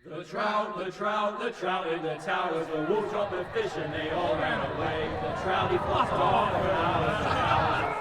The trout in the towers, the wolves dropped the fish and they all ran away. The trout he flopped off for hours and hours.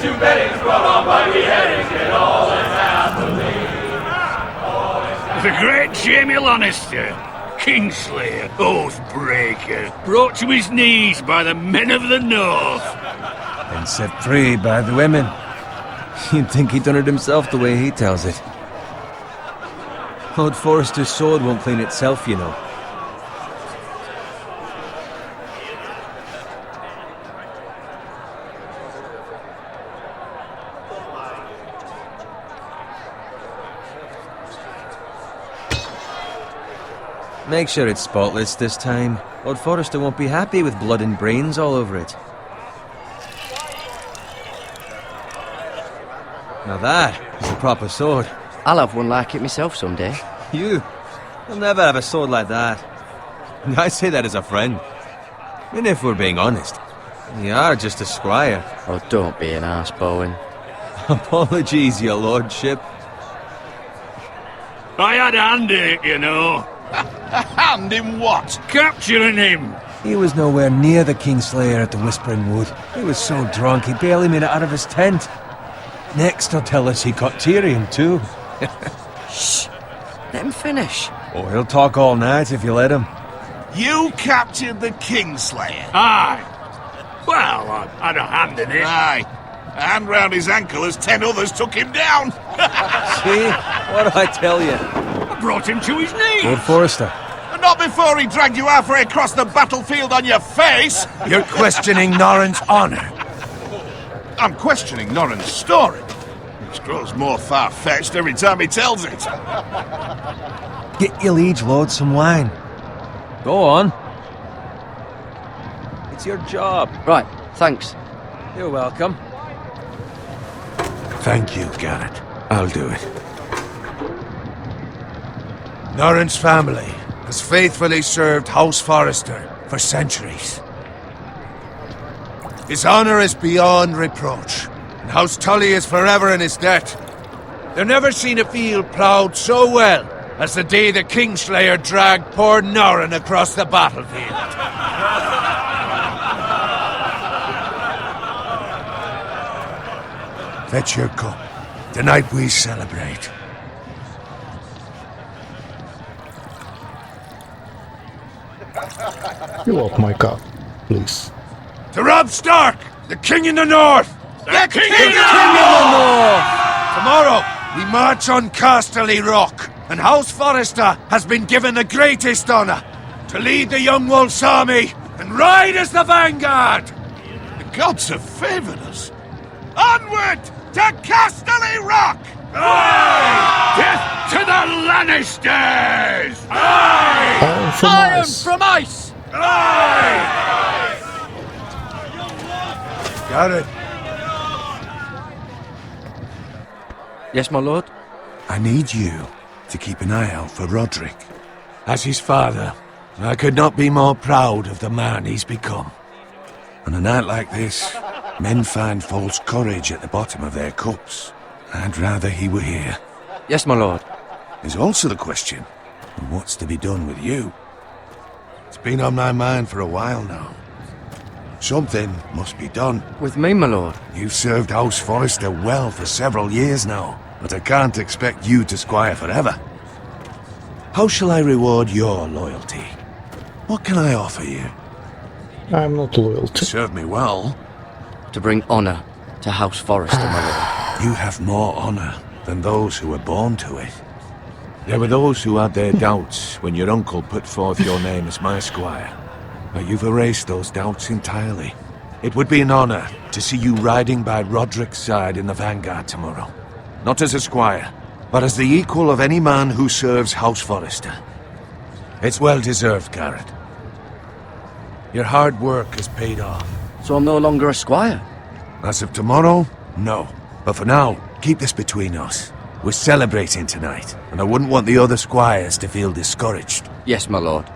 Two beddings brought on by beheadings, and all is happily. The great Jamie Lannister, Kingslayer, Oathbreaker, brought to his knees by the men of the North. And set free by the women. You'd think he'd done it himself the way he tells it. Lord Forrester's sword won't clean itself, you know. Make sure it's spotless this time. Lord Forrester won't be happy with blood and brains all over it. Now that is a proper sword. I'll have one like it myself someday. You'll never have a sword like that. I say that as a friend. And if we're being honest, you are just a squire. Oh, don't be an arse, Bowen. Apologies, your lordship. I had a hand in it, you know. A hand in what? Capturing him. He was nowhere near the Kingslayer at the Whispering Wood. He was so drunk he barely made it out of his tent. Next he'll tell us he caught Tyrion too. Shh! Let him finish. Oh, he'll talk all night if you let him. You captured the Kingslayer? Aye. Well, I had a hand in it. Aye. A hand round his ankle as 10 others took him down. See? What do I tell you? I brought him to his knees. Lord Forrester. Not before he dragged you halfway across the battlefield on your face. You're questioning Norrin's honor. I'm questioning Norrin's story, which grows more far-fetched every time he tells it. Get your liege lord some wine. Go on. It's your job. Right, thanks. You're welcome. Thank you, Garrett. I'll do it. Norrin's family has faithfully served House Forrester for centuries. His honor is beyond reproach, and House Tully is forever in his debt. They've never seen a field ploughed so well as the day the Kingslayer dragged poor Norrin across the battlefield. Fetch your cup. Tonight we celebrate. Fill up my cup, please. To Robb Stark, the King in the North! The King in the North! Tomorrow, we march on Casterly Rock, and House Forrester has been given the greatest honor to lead the Young Wolf's army and ride as the vanguard! The gods have favored us. Onward to Casterly Rock! Aye! Death to the Lannisters! Aye! All from us. From ice! Aye! Garrett, Yes, my lord? I need you to keep an eye out for Roderick. As his father, I could not be more proud of the man he's become. On a night like this, men find false courage at the bottom of their cups. I'd rather he were here. Yes, my lord. There's also the question of what's to be done with you. It's been on my mind for a while now. Something must be done. With me, my lord. You've served House Forrester well for several years now, but I can't expect you to squire forever. How shall I reward your loyalty? What can I offer you? I'm not loyal to... Serve me well. To bring honor to House Forrester, my lord. You have more honor than those who were born to it. There were those who had their doubts when your uncle put forth your name as my squire. But you've erased those doubts entirely. It would be an honor to see you riding by Roderick's side in the vanguard tomorrow. Not as a squire, but as the equal of any man who serves House Forrester. It's well deserved, Garrett. Your hard work has paid off. So I'm no longer a squire? As of tomorrow, no. But for now, keep this between us. We're celebrating tonight, and I wouldn't want the other squires to feel discouraged. Yes, my lord.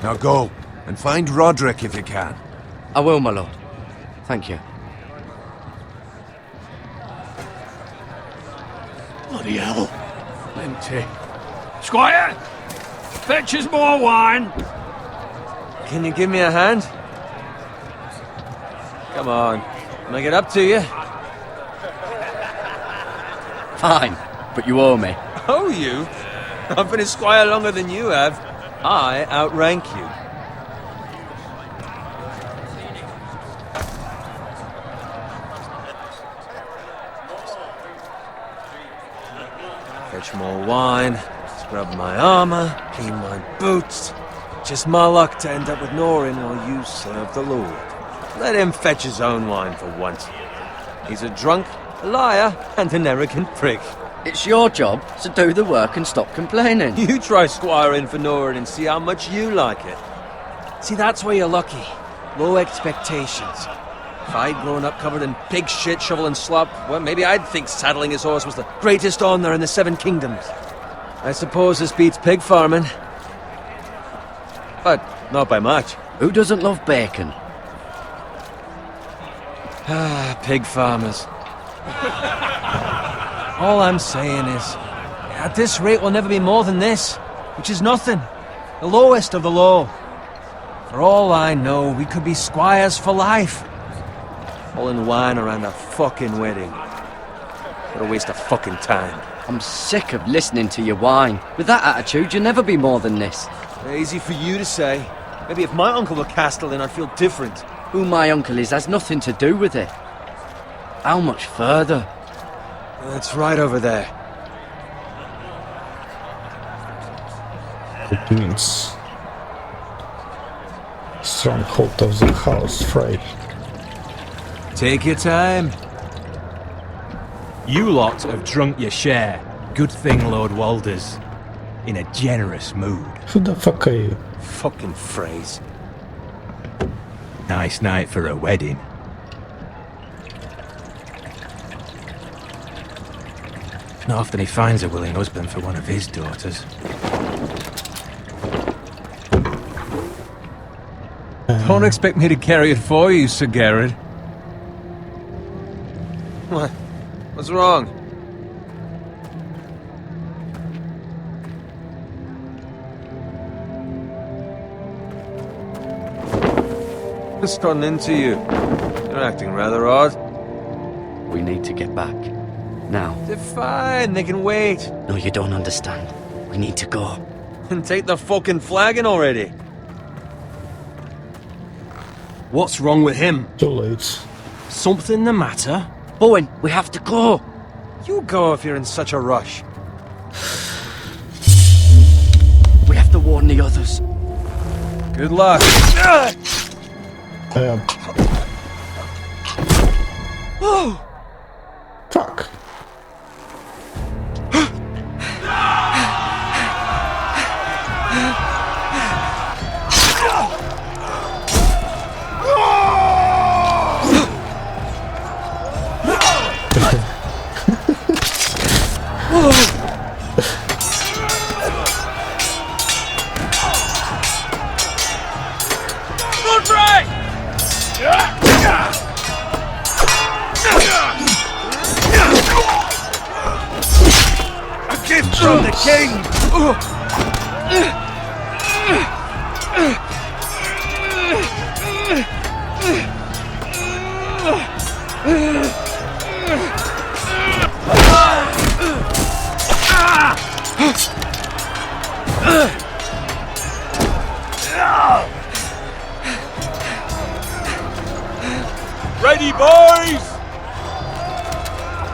Now go, and find Roderick if you can. I will, my lord. Thank you. Bloody hell. Empty. Squire! Fetch us more wine! Can you give me a hand? Come on. Can I get up to you? Fine, but you owe me. Oh, you? I've been a squire longer than you have. I outrank you. Fetch more wine, scrub my armor, clean my boots. Just my luck to end up with Norin while you serve the Lord. Let him fetch his own wine for once. He's a drunk, a liar, and an arrogant prick. It's your job to do the work and stop complaining. You try squiring for Norin and see how much you like it. See, that's where you're lucky. Low expectations. If I'd grown up covered in pig shit, shovel and slop, well, maybe I'd think saddling his horse was the greatest honor in the Seven Kingdoms. I suppose this beats pig farming. But not by much. Who doesn't love bacon? Ah, pig farmers. All I'm saying is, at this rate we'll never be more than this, which is nothing. The lowest of the low. For all I know, we could be squires for life. Pulling wine around a fucking wedding. What a waste of fucking time. I'm sick of listening to your whine. With that attitude, you'll never be more than this. Easy for you to say. Maybe if my uncle were Castellan, I'd feel different. Who my uncle is has nothing to do with it. How much further? It's right over there. It means stronghold of the house Frey. Take your time. You lot have drunk your share. Good thing Lord Walder's in a generous mood. Who the fuck are you? Fucking phrase. Nice night for a wedding. Not often he finds a willing husband for one of his daughters. Don't expect me to carry it for you, Sir Garrett. What? What's wrong? What's gotten into you? You're acting rather odd. We need to get back. Now. They're fine, they can wait. No, you don't understand. We need to go. And take the fucking flagon already. What's wrong with him? Too late. Something the matter? Bowen, we have to go. You go if you're in such a rush. We have to warn the others. Good luck. Fuck. A gift from the king! Ready, boys!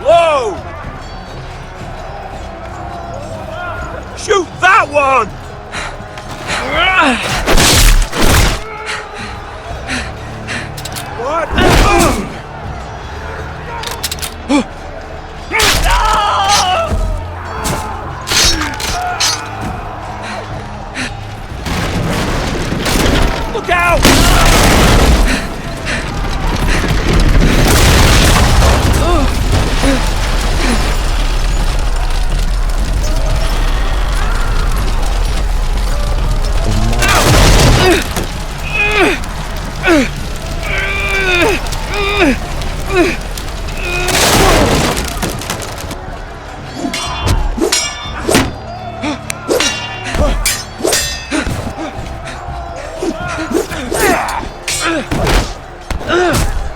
Whoa! Shoot that one! What?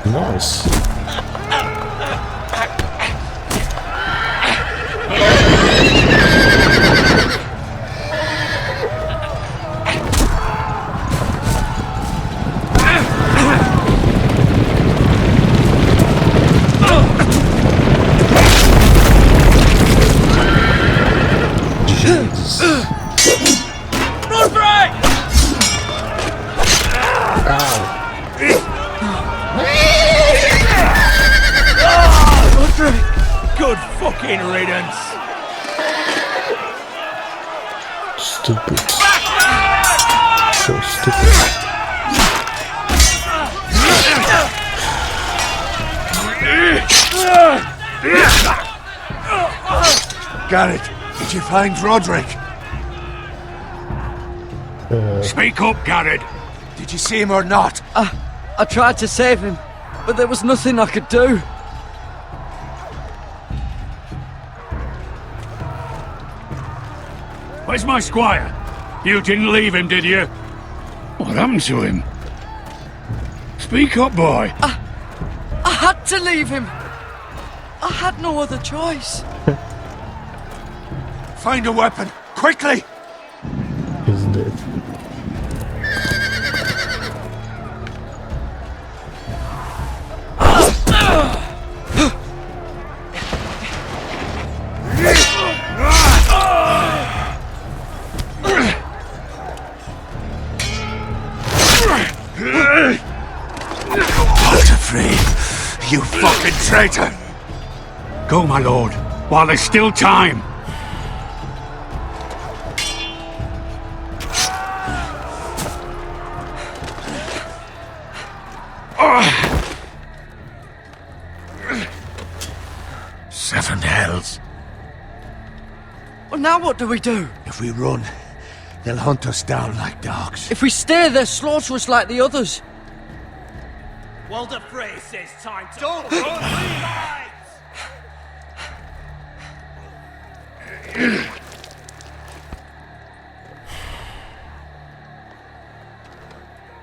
Nice. Jesus. Good fucking riddance. Stupid. So stupid. Garrett, did you find Roderick? Speak up, Garrett. Did you see him or not? I tried to save him, but there was nothing I could do. Where's my squire? You didn't leave him, did you? What happened to him? Speak up, boy. I had to leave him. I had no other choice. Find a weapon, quickly! He's dead. Walter, you fucking traitor! Go, my lord, while there's still time. Seven hells. Well, now what do we do? If we run, they'll hunt us down like dogs. If we stay, they'll slaughter us like the others. Walder Frey says time to... Don't run!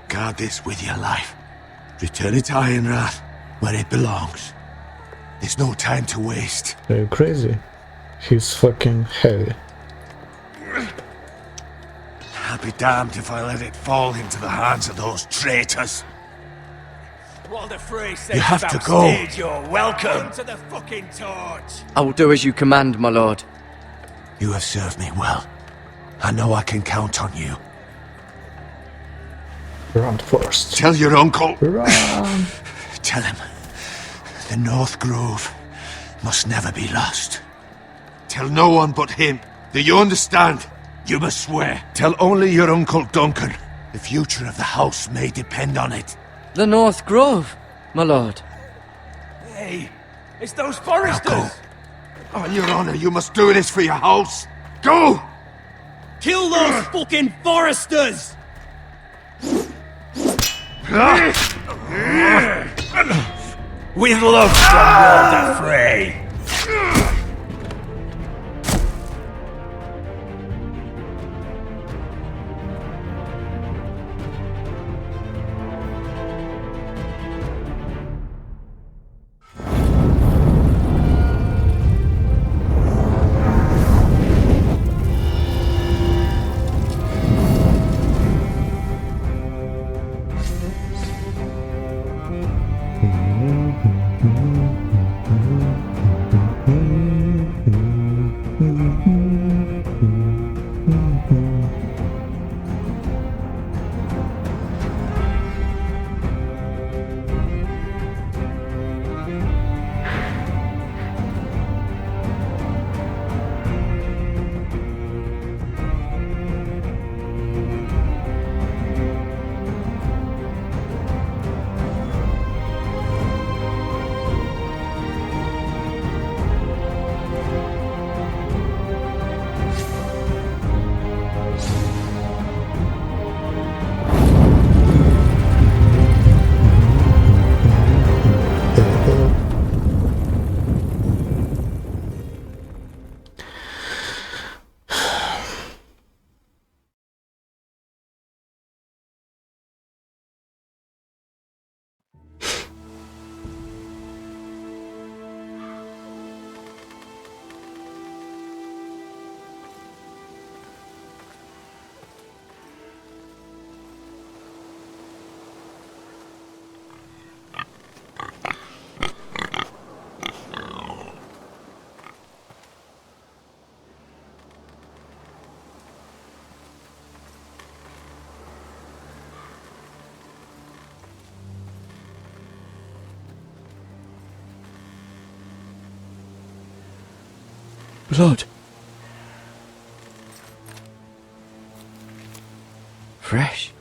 Guard this with your life. Return it to Ironrath, where it belongs. There's no time to waste. Are you crazy? He's fucking heavy. I'll be damned if I let it fall into the hands of those traitors. Walder Frey says You have to go. backstage you're welcome to the fucking torch. I will do as you command, my lord. You have served me well. I know I can count on you. Run first. Tell your uncle. Run. Tell him. The North Grove must never be lost. Tell no one but him. Do you understand? You must swear. Tell only your Uncle Duncan. The future of the house may depend on it. The North Grove, my lord. Hey, it's those Now foresters. go. On your honor, you must do this for your house. Go! Kill those fucking foresters. With love from Walder Frey. Blood. Fresh.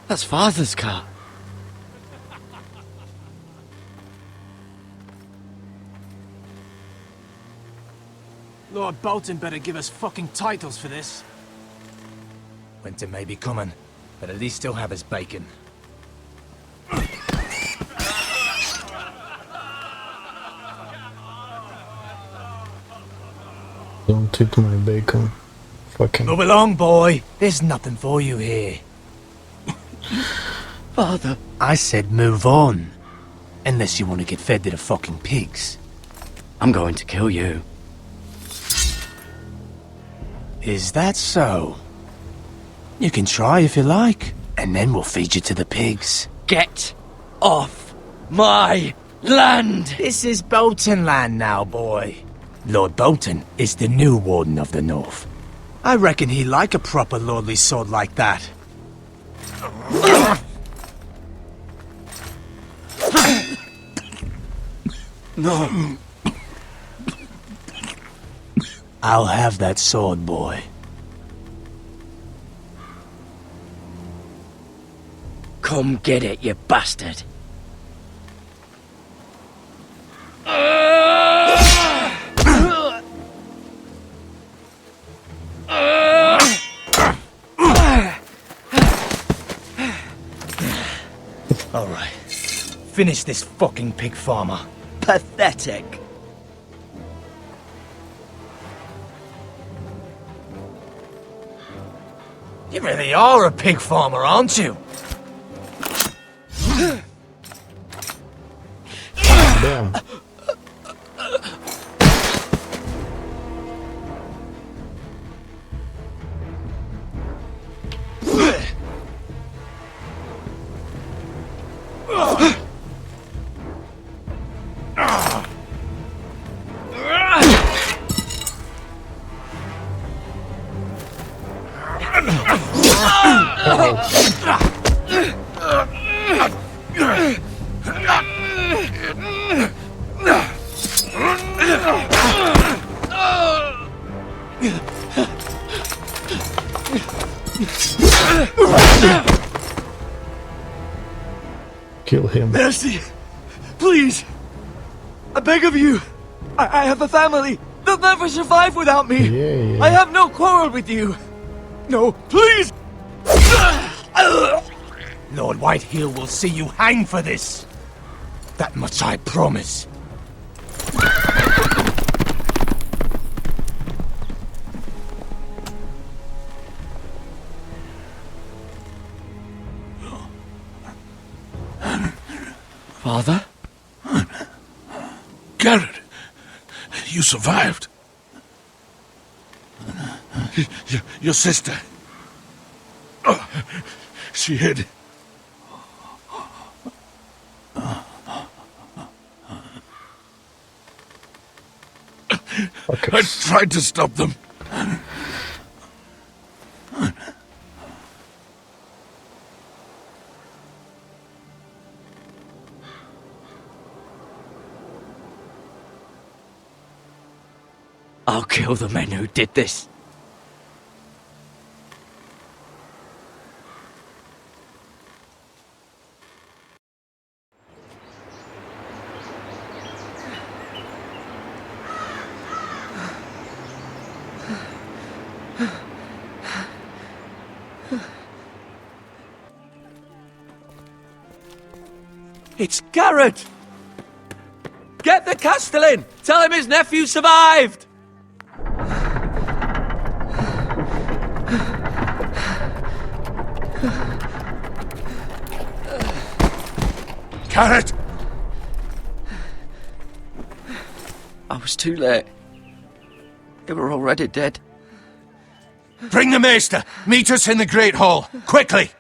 That's Father's car. Lord Bolton better give us fucking titles for this. Winter may be coming, but at least he'll have his bacon. Don't eat my bacon. Fucking. Move along, boy. There's nothing for you here. Father. I said move on. Unless you want to get fed to the fucking pigs. I'm going to kill you. Is that so? You can try if you like, and then we'll feed you to the pigs. Get off my land! This is Bolton land now, boy. Lord Bolton is the new Warden of the North. I reckon he'd like a proper lordly sword like that. No. I'll have that sword, boy. Come get it, you bastard. All right. Finish this fucking pig farmer. Pathetic. You really are a pig farmer, aren't you? Damn. Kill him. Mercy! Please! I beg of you! I have a family! They'll never survive without me! Yeah. I have no quarrel with you! No, please! Lord Whitehill will see you hang for this! That much I promise. Father? Garrett, you survived. Your sister. Oh, she hid. Okay. I tried to stop them. I'll kill the men who did this. It's Garrett! Get the Castellan! Tell him his nephew survived! Carrot! I was too late. They were already dead. Bring the maester! Meet us in the Great Hall! Quickly!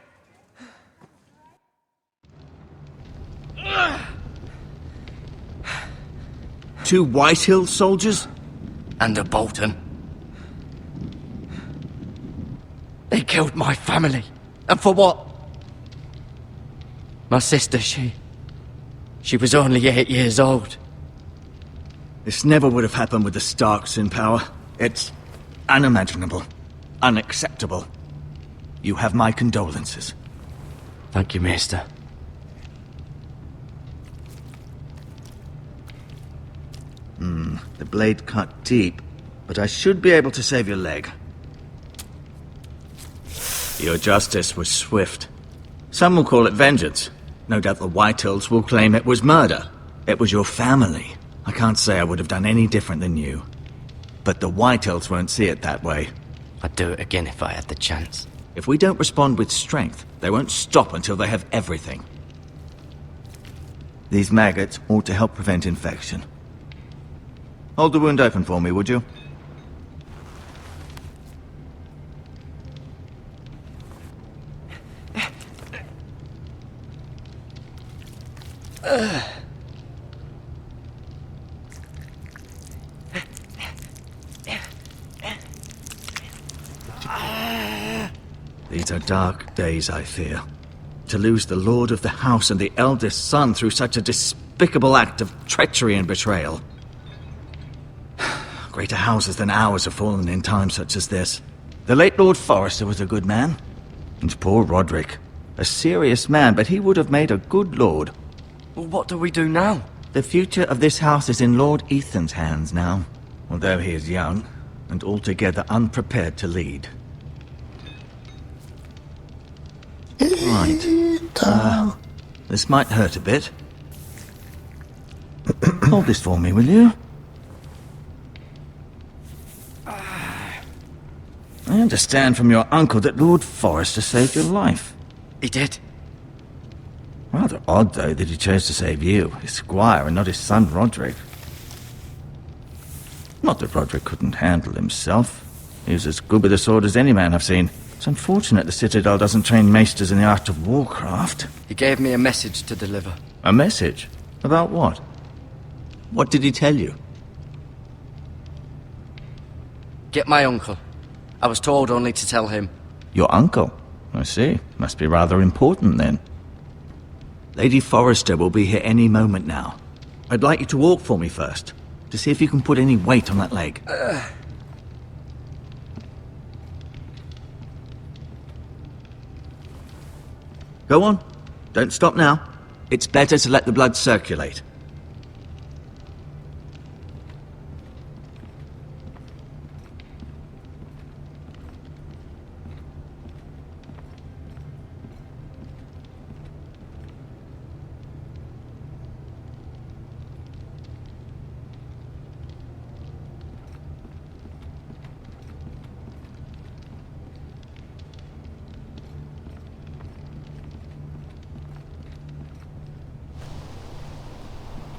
Two Whitehill soldiers? And a Bolton. They killed my family. And for what? My sister, she was only 8 years old. This never would have happened with the Starks in power. It's unimaginable. Unacceptable. You have my condolences. Thank you, Maester. The blade cut deep, but I should be able to save your leg. Your justice was swift. Some will call it vengeance. No doubt the Whitehills will claim it was murder. It was your family. I can't say I would have done any different than you. But the Whitehills won't see it that way. I'd do it again if I had the chance. If we don't respond with strength, they won't stop until they have everything. These maggots ought to help prevent infection. Hold the wound open for me, would you? These are dark days, I fear. To lose the lord of the house and the eldest son through such a despicable act of treachery and betrayal. Greater houses than ours have fallen in times such as this. The late Lord Forrester was a good man. And poor Roderick. A serious man, but he would have made a good lord. Well, what do we do now? The future of this house is in Lord Ethan's hands now, although he is young and altogether unprepared to lead. Right. This might hurt a bit. Hold this for me, will you? I understand from your uncle that Lord Forrester saved your life. He did. Rather odd, though, that he chose to save you, his squire, and not his son Roderick. Not that Roderick couldn't handle himself. He was as good with a sword as any man I've seen. It's unfortunate the Citadel doesn't train maesters in the art of warcraft. He gave me a message to deliver. A message? About what? What did he tell you? Get my uncle. I was told only to tell him. Your uncle? I see. Must be rather important, then. Lady Forrester will be here any moment now. I'd like you to walk for me first, to see if you can put any weight on that leg. Go on. Don't stop now. It's better to let the blood circulate.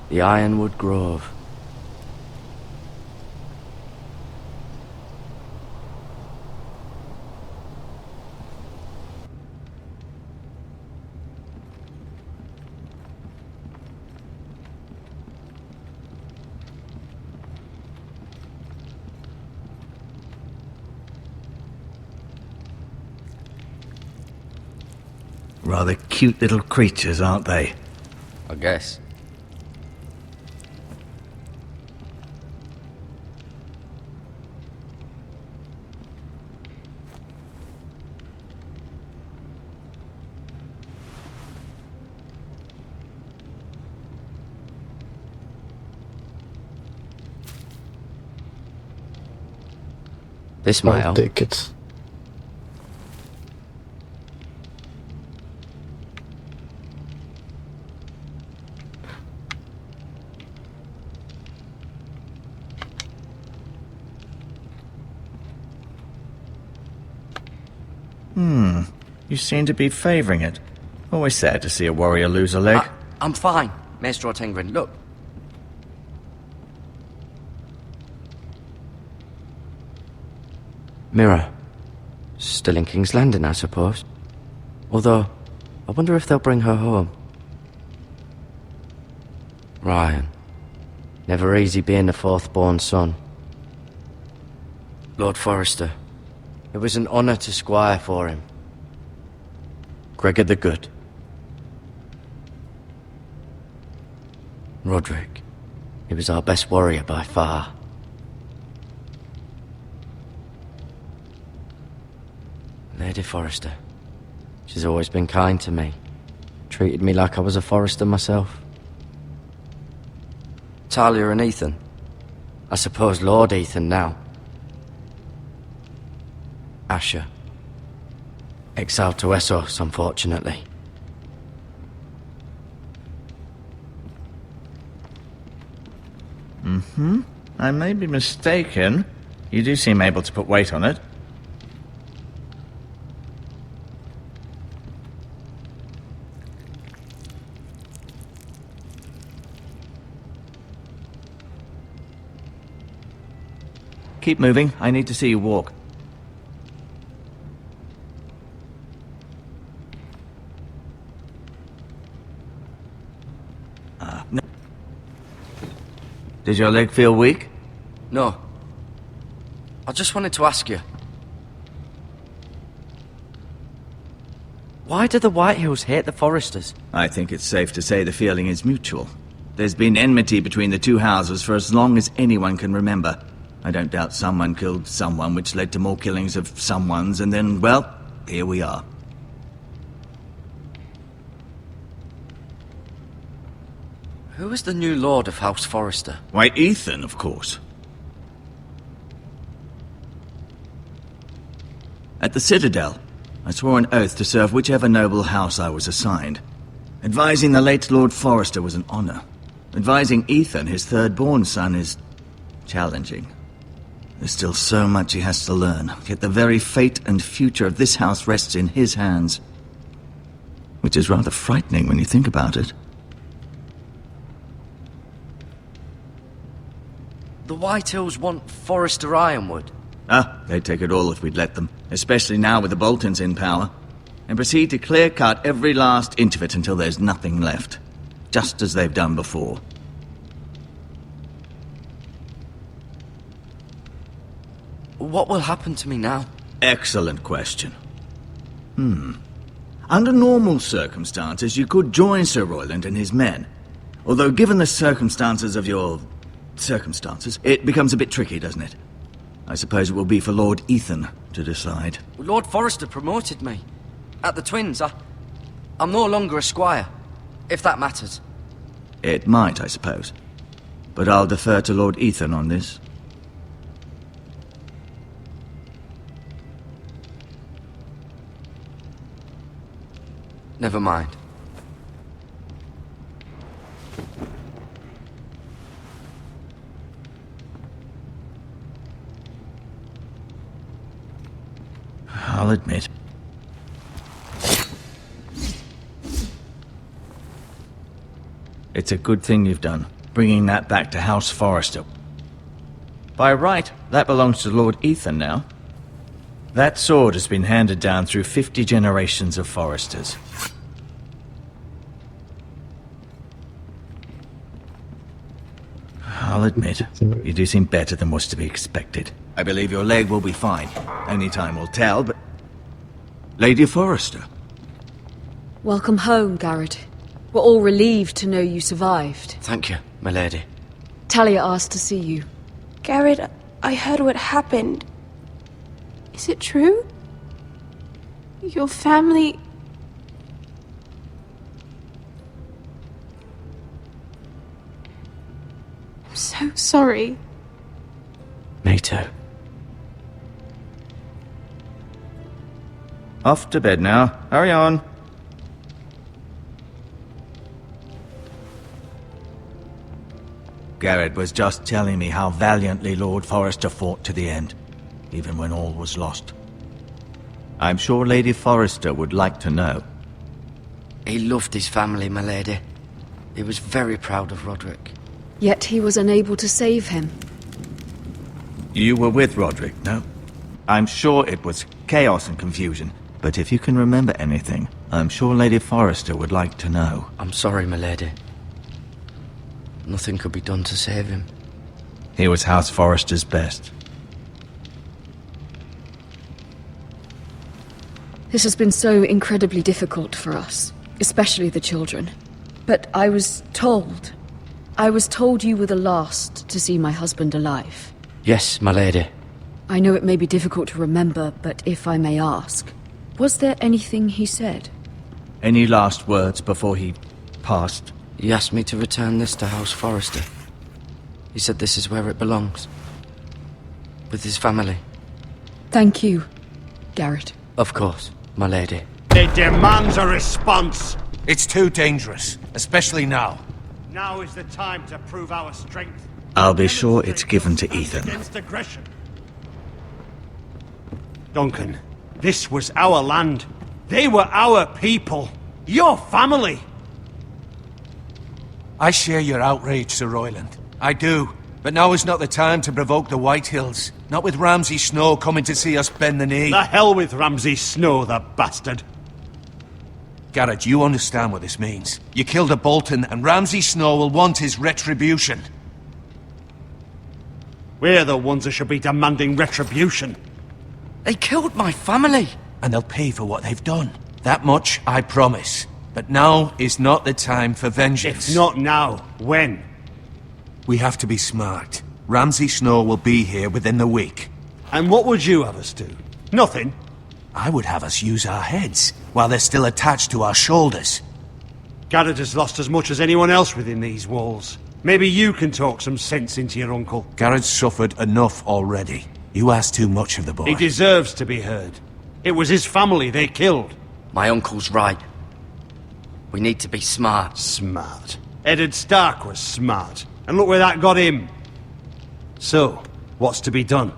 The Ironwood Grove. Rather cute little creatures, aren't they? I guess. This might I'll help. take it. You seem to be favouring it. Always sad to see a warrior lose a leg. I'm fine, Maestro Tengrin. Look. Mira. Still in King's Landing, I suppose. Although, I wonder if they'll bring her home. Ryan. Never easy being the fourth-born son. Lord Forrester. It was an honour to squire for him. Gregor the Good. Roderick. He was our best warrior by far. Lady Forrester. She's always been kind to me. Treated me like I was a Forrester myself. Talia and Ethan. I suppose Lord Ethan now. Asher. Exiled to Essos, unfortunately. I may be mistaken. You do seem able to put weight on it. Keep moving. I need to see you walk. No. Does your leg feel weak? No. I just wanted to ask you. Why do the Whitehills hate the Forresters? I think it's safe to say the feeling is mutual. There's been enmity between the two houses for as long as anyone can remember. I don't doubt someone killed someone, which led to more killings of someones, and then, well, here we are. Who is the new Lord of House Forrester? Why, Ethan, of course. At the Citadel, I swore an oath to serve whichever noble house I was assigned. Advising the late Lord Forrester was an honor. Advising Ethan, his third-born son, is challenging. There's still so much he has to learn, yet the very fate and future of this house rests in his hands. Which is rather frightening when you think about it. The Whitehills want Forrester Ironwood. They'd take it all if we'd let them, especially now with the Boltons in power, and proceed to clear-cut every last inch of it until there's nothing left, just as they've done before. What will happen to me now? Excellent question. Under normal circumstances, you could join Sir Royland and his men. Although given the circumstances of your circumstances, it becomes a bit tricky, doesn't it? I suppose it will be for Lord Ethan to decide. Lord Forrester promoted me. At the Twins, I'm no longer a squire, if that matters. It might, I suppose. But I'll defer to Lord Ethan on this. Never mind. I'll admit. It's a good thing you've done, bringing that back to House Forrester. By right, that belongs to Lord Ethan now. That sword has been handed down through 50 generations of Forresters. I'll admit, you do seem better than was to be expected. I believe your leg will be fine. Only time will tell, but... Lady Forrester. Welcome home, Garrett. We're all relieved to know you survived. Thank you, my lady. Talia asked to see you. Garrett, I heard what happened. Is it true? Your family... I'm so sorry. Me too. Off to bed now. Hurry on. Garrett was just telling me how valiantly Lord Forrester fought to the end, even when all was lost. I'm sure Lady Forrester would like to know. He loved his family, my lady. He was very proud of Roderick. Yet he was unable to save him. You were with Roderick, no? I'm sure it was chaos and confusion, but if you can remember anything, I'm sure Lady Forrester would like to know. I'm sorry, milady. Nothing could be done to save him. He was House Forrester's best. This has been so incredibly difficult for us, especially the children. But I was told you were the last to see my husband alive. Yes, my lady. I know it may be difficult to remember, but if I may ask, was there anything he said? Any last words before he passed? He asked me to return this to House Forrester. He said this is where it belongs. With his family. Thank you, Garrett. Of course, my lady. It demands a response. It's too dangerous, especially now. Now is the time to prove our strength. I'll be sure it's given to Ethan. Against aggression. Duncan, this was our land. They were our people. Your family. I share your outrage, Sir Royland. I do. But now is not the time to provoke the Whitehills. Not with Ramsay Snow coming to see us bend the knee. The hell with Ramsay Snow, the bastard. Garrett, you understand what this means. You killed a Bolton, and Ramsay Snow will want his retribution. We're the ones that should be demanding retribution. They killed my family! And they'll pay for what they've done. That much, I promise. But now is not the time for vengeance. If not now, when? We have to be smart. Ramsay Snow will be here within the week. And what would you have us do? Nothing? I would have us use our heads, while they're still attached to our shoulders. Garrett has lost as much as anyone else within these walls. Maybe you can talk some sense into your uncle. Garrett's suffered enough already. You ask too much of the boy. He deserves to be heard. It was his family they killed. My uncle's right. We need to be smart. Smart. Eddard Stark was smart. And look where that got him. So, what's to be done?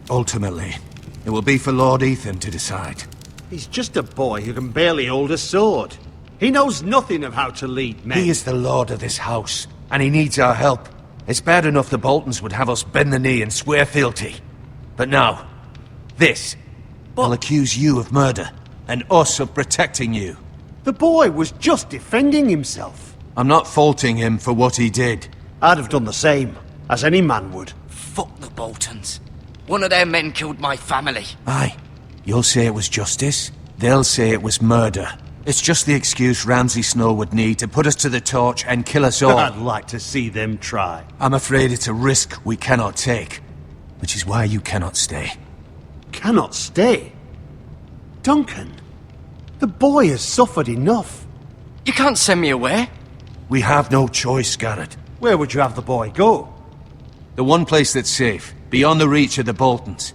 Ultimately, it will be for Lord Ethan to decide. He's just a boy who can barely hold a sword. He knows nothing of how to lead men. He is the lord of this house, and he needs our help. It's bad enough the Boltons would have us bend the knee and swear fealty. But now, this. They'll accuse you of murder, and us of protecting you. The boy was just defending himself. I'm not faulting him for what he did. I'd have done the same, as any man would. Fuck the Boltons. One of their men killed my family. Aye. You'll say it was justice. They'll say it was murder. It's just the excuse Ramsay Snow would need to put us to the torch and kill us all. I'd like to see them try. I'm afraid it's a risk we cannot take. Which is why you cannot stay. Cannot stay? Duncan, the boy has suffered enough. You can't send me away. We have no choice, Garrett. Where would you have the boy go? The one place that's safe, beyond the reach of the Boltons.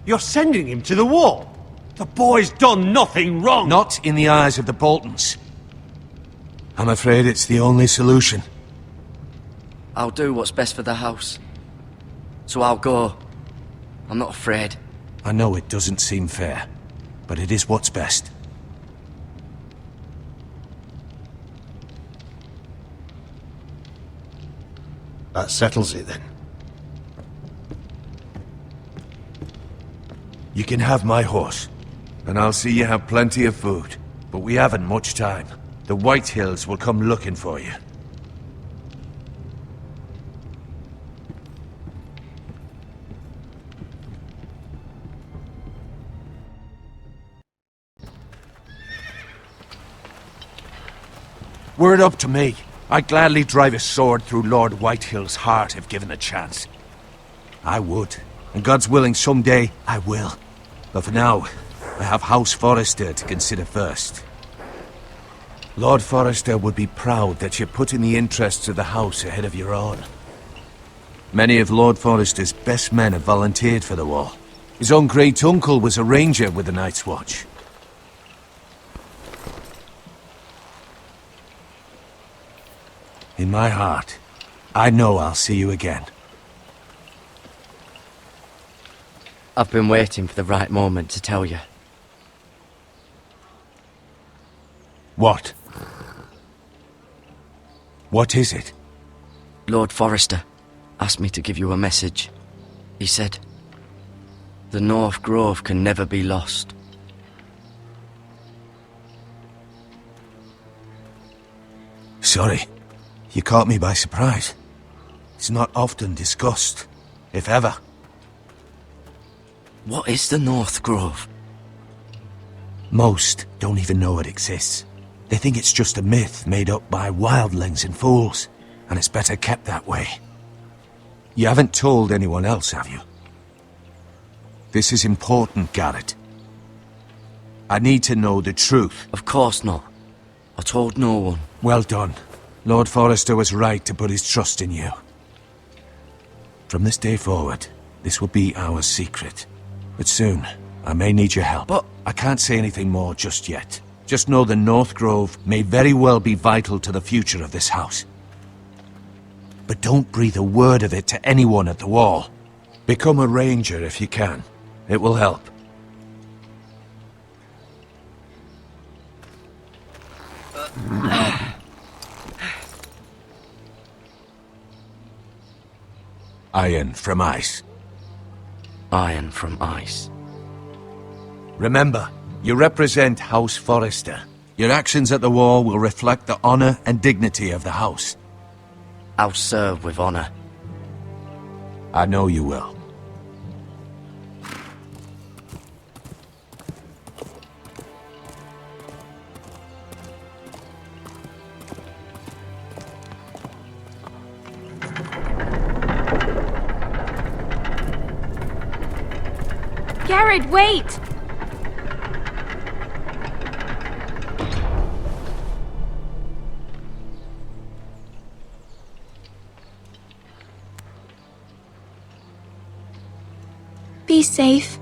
You're sending him to the wall? The boy's done nothing wrong! Not in the eyes of the Boltons. I'm afraid it's the only solution. I'll do what's best for the house. So I'll go. I'm not afraid. I know it doesn't seem fair, but it is what's best. That settles it then. You can have my horse, and I'll see you have plenty of food. But we haven't much time. The Whitehills will come looking for you. Were it up to me, I'd gladly drive a sword through Lord Whitehill's heart if given the chance. I would, and God's willing someday I will. But for now, I have House Forrester to consider first. Lord Forrester would be proud that you're putting the interests of the house ahead of your own. Many of Lord Forrester's best men have volunteered for the war. His own great-uncle was a ranger with the Night's Watch. In my heart, I know I'll see you again. I've been waiting for the right moment to tell you. What? What is it? Lord Forrester asked me to give you a message. He said, the North Grove can never be lost. Sorry, you caught me by surprise. It's not often discussed, if ever. What is the North Grove? Most don't even know it exists. They think it's just a myth made up by wildlings and fools, and it's better kept that way. You haven't told anyone else, have you? This is important, Garrett. I need to know the truth. Of course not. I told no one. Well done. Lord Forrester was right to put his trust in you. From this day forward, this will be our secret. But soon, I may need your help. But I can't say anything more just yet. Just know the North Grove may very well be vital to the future of this house. But don't breathe a word of it to anyone at the Wall. Become a ranger if you can. It will help. Iron from ice. Iron from ice. Remember, you represent House Forrester. Your actions at the Wall will reflect the honor and dignity of the house. I'll serve with honor. I know you will. Garrett, wait! Be safe.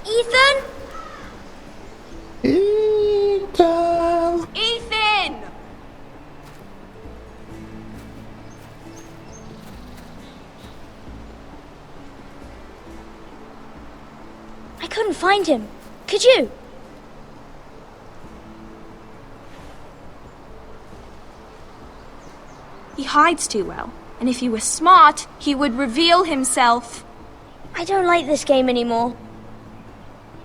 Ethan? Ethan! Ethan! I couldn't find him. Could you? He hides too well, and if he were smart, he would reveal himself. I don't like this game anymore.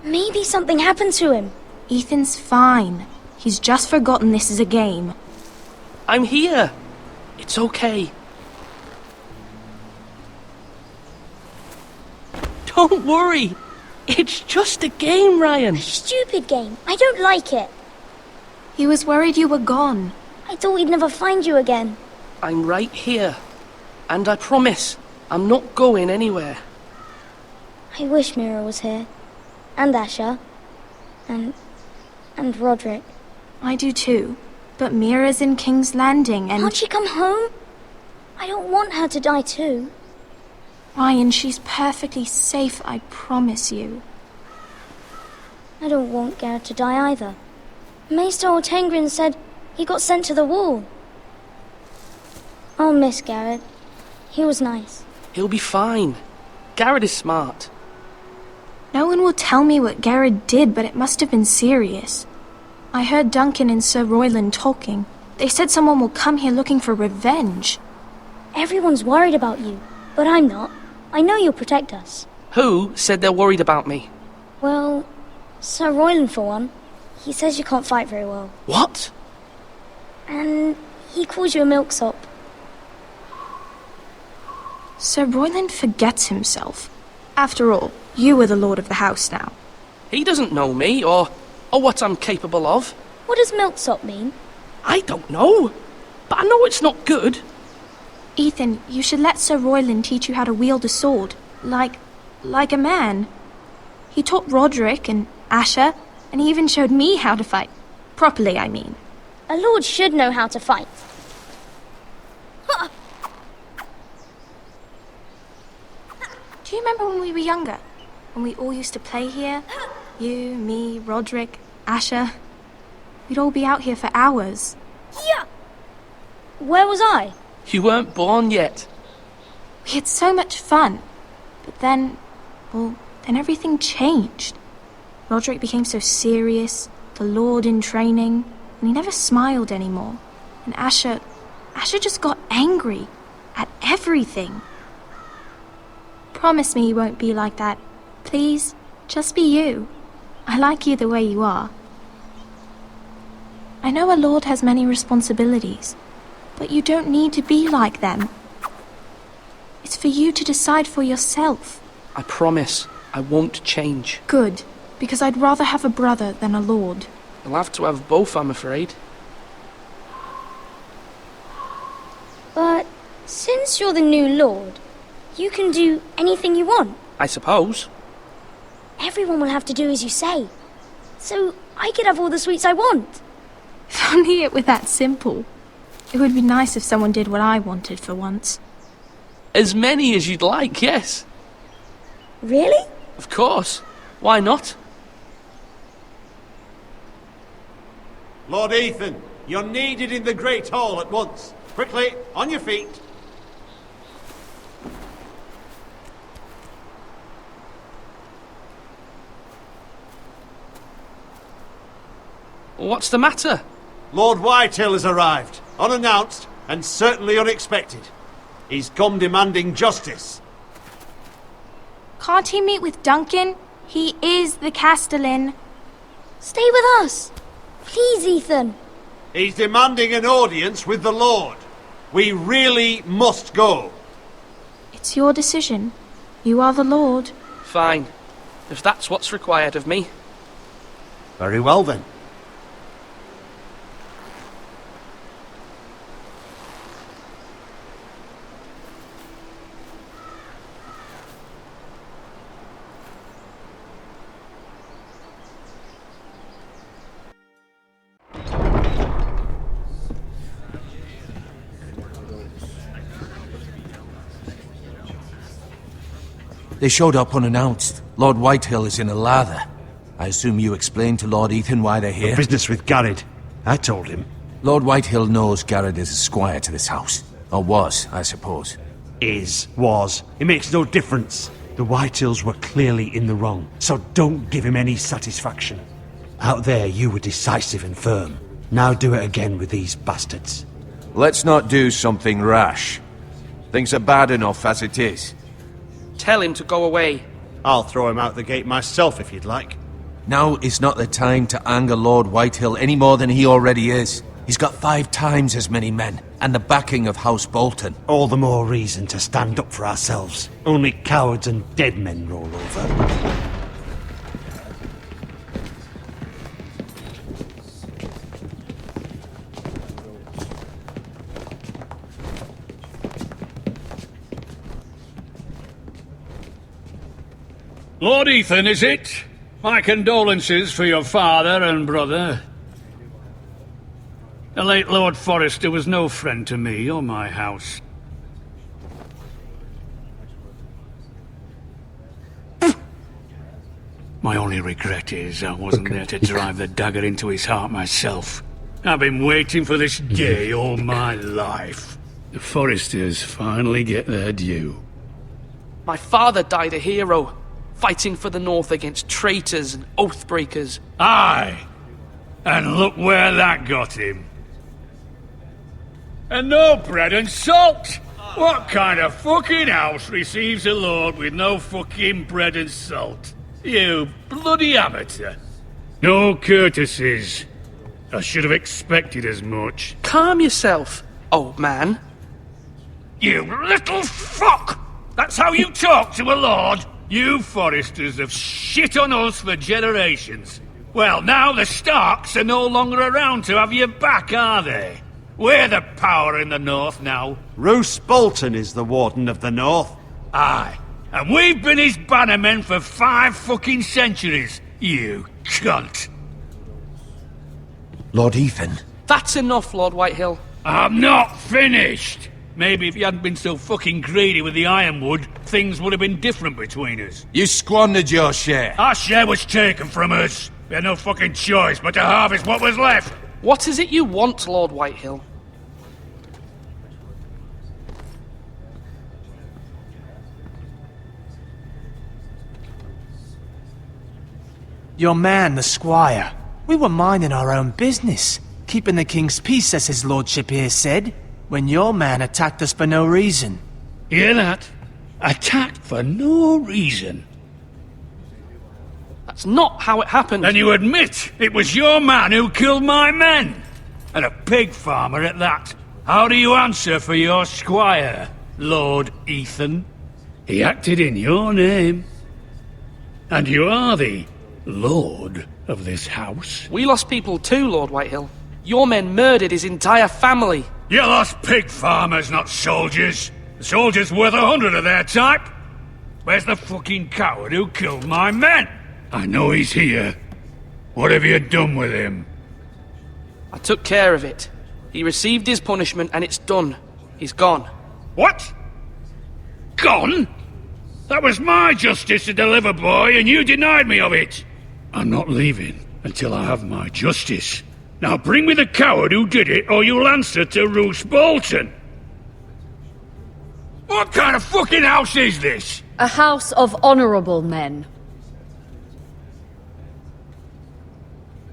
Maybe something happened to him. Ethan's fine. He's just forgotten this is a game. I'm here. It's okay. Don't worry. It's just a game, Ryan. Stupid game. I don't like it. He was worried you were gone. I thought we'd never find you again. I'm right here. And I promise, I'm not going anywhere. I wish Mira was here. And Asher. And Roderick. I do too. But Mira's in King's Landing and... Can't she come home? I don't want her to die too. Ryan, she's perfectly safe, I promise you. I don't want Garrett to die either. Maester Ortengrin said he got sent to the Wall. I'll miss Garrett. He was nice. He'll be fine. Garrett is smart. No one will tell me what Garrett did, but it must have been serious. I heard Duncan and Sir Royland talking. They said someone will come here looking for revenge. Everyone's worried about you, but I'm not. I know you'll protect us. Who said they're worried about me? Well, Sir Royland for one. He says you can't fight very well. What? And he calls you a milksop. Sir Royland forgets himself. After all, you are the lord of the house now. He doesn't know me, or what I'm capable of. What does milksop mean? I don't know, but I know it's not good. Ethan, you should let Sir Royland teach you how to wield a sword. Like a man. He taught Roderick and Asher, and he even showed me how to fight. Properly, I mean. A lord should know how to fight. Do you remember when we were younger? When we all used to play here? You, me, Roderick, Asher. We'd all be out here for hours. Yeah! Where was I? You weren't born yet. We had so much fun. But then, well, then everything changed. Roderick became so serious, the Lord in training, and he never smiled anymore. And Asher just got angry at everything. Promise me you won't be like that. Please, just be you. I like you the way you are. I know a lord has many responsibilities, but you don't need to be like them. It's for you to decide for yourself. I promise I won't change. Good, because I'd rather have a brother than a lord. You'll have to have both, I'm afraid. But since you're the new lord, you can do anything you want. I suppose. Everyone will have to do as you say. So I could have all the sweets I want. If only it were that simple. It would be nice if someone did what I wanted for once. As many as you'd like, yes. Really? Of course. Why not? Lord Ethan, you're needed in the Great Hall at once. Quickly, on your feet. What's the matter? Lord Whitehill has arrived, unannounced and certainly unexpected. He's come demanding justice. Can't he meet with Duncan? He is the Castellan. Stay with us. Please, Ethan. He's demanding an audience with the Lord. We really must go. It's your decision. You are the Lord. Fine. If that's what's required of me. Very well then. They showed up unannounced. Lord Whitehill is in a lather. I assume you explained to Lord Ethan why they're here? The business with Garrett. I told him. Lord Whitehill knows Garrett is a squire to this house. Or was, I suppose. Was. It makes no difference. The Whitehills were clearly in the wrong, so don't give him any satisfaction. Out there, you were decisive and firm. Now do it again with these bastards. Let's not do something rash. Things are bad enough as it is. Tell him to go away. I'll throw him out the gate myself if you'd like. Now is not the time to anger Lord Whitehill any more than he already is. He's got 5 times as many men, and the backing of House Bolton. All the more reason to stand up for ourselves. Only cowards and dead men roll over. Lord Ethan, is it? My condolences for your father and brother. The late Lord Forrester was no friend to me or my house. My only regret is I wasn't there to drive the dagger into his heart myself. I've been waiting for this day all my life. The Forresters finally get their due. My father died a hero, fighting for the North against traitors and oathbreakers. Aye! And look where that got him. And no bread and salt! What kind of fucking house receives a lord with no fucking bread and salt? You bloody amateur. No courtesies. I should have expected as much. Calm yourself, old man. You little fuck! That's how you talk to a lord? You Forresters have shit on us for generations. Well, now the Starks are no longer around to have you back, are they? We're the power in the North now. Roose Bolton is the Warden of the North. Aye. And we've been his bannermen for 5 fucking centuries, you cunt. Lord Ethan. That's enough, Lord Whitehill. I'm not finished. Maybe if you hadn't been so fucking greedy with the ironwood, things would have been different between us. You squandered your share. Our share was taken from us. We had no fucking choice but to harvest what was left. What is it you want, Lord Whitehill? Your man, the squire. We were minding our own business, keeping the king's peace, as his lordship here said, when your man attacked us for no reason. Hear that? Attacked for no reason. That's not how it happened. Then you admit it was your man who killed my men! And a pig farmer at that. How do you answer for your squire, Lord Ethan? He acted in your name. And you are the lord of this house. We lost people too, Lord Whitehill. Your men murdered his entire family. You lost pig farmers, not soldiers. The soldiers worth 100 of their type. Where's the fucking coward who killed my men? I know he's here. What have you done with him? I took care of it. He received his punishment and it's done. He's gone. What? Gone? That was my justice to deliver, boy, and you denied me of it. I'm not leaving until I have my justice. Now bring me the coward who did it, or you'll answer to Roose Bolton. What kind of fucking house is this? A house of honorable men.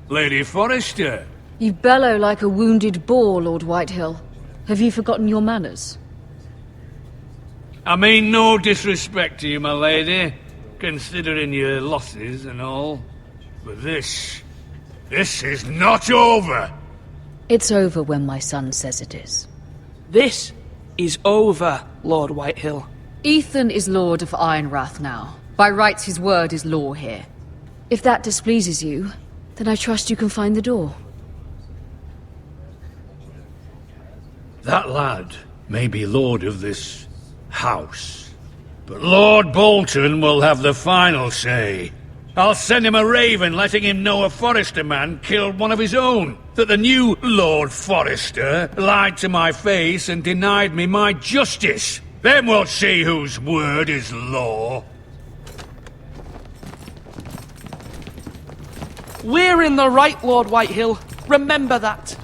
Lady Forrester. You bellow like a wounded boar, Lord Whitehill. Have you forgotten your manners? I mean no disrespect to you, my lady, considering your losses and all. But this is not over. It's over when my son says it is. This is over, Lord Whitehill. Ethan is Lord of Ironrath now. By rights, his word is law here. If that displeases you, then I trust you can find the door. That lad may be lord of this house, but Lord Bolton will have the final say. I'll send him a raven letting him know a Forrester man killed one of his own, that the new Lord Forrester lied to my face and denied me my justice. Then we'll see whose word is law. We're in the right, Lord Whitehill. Remember that.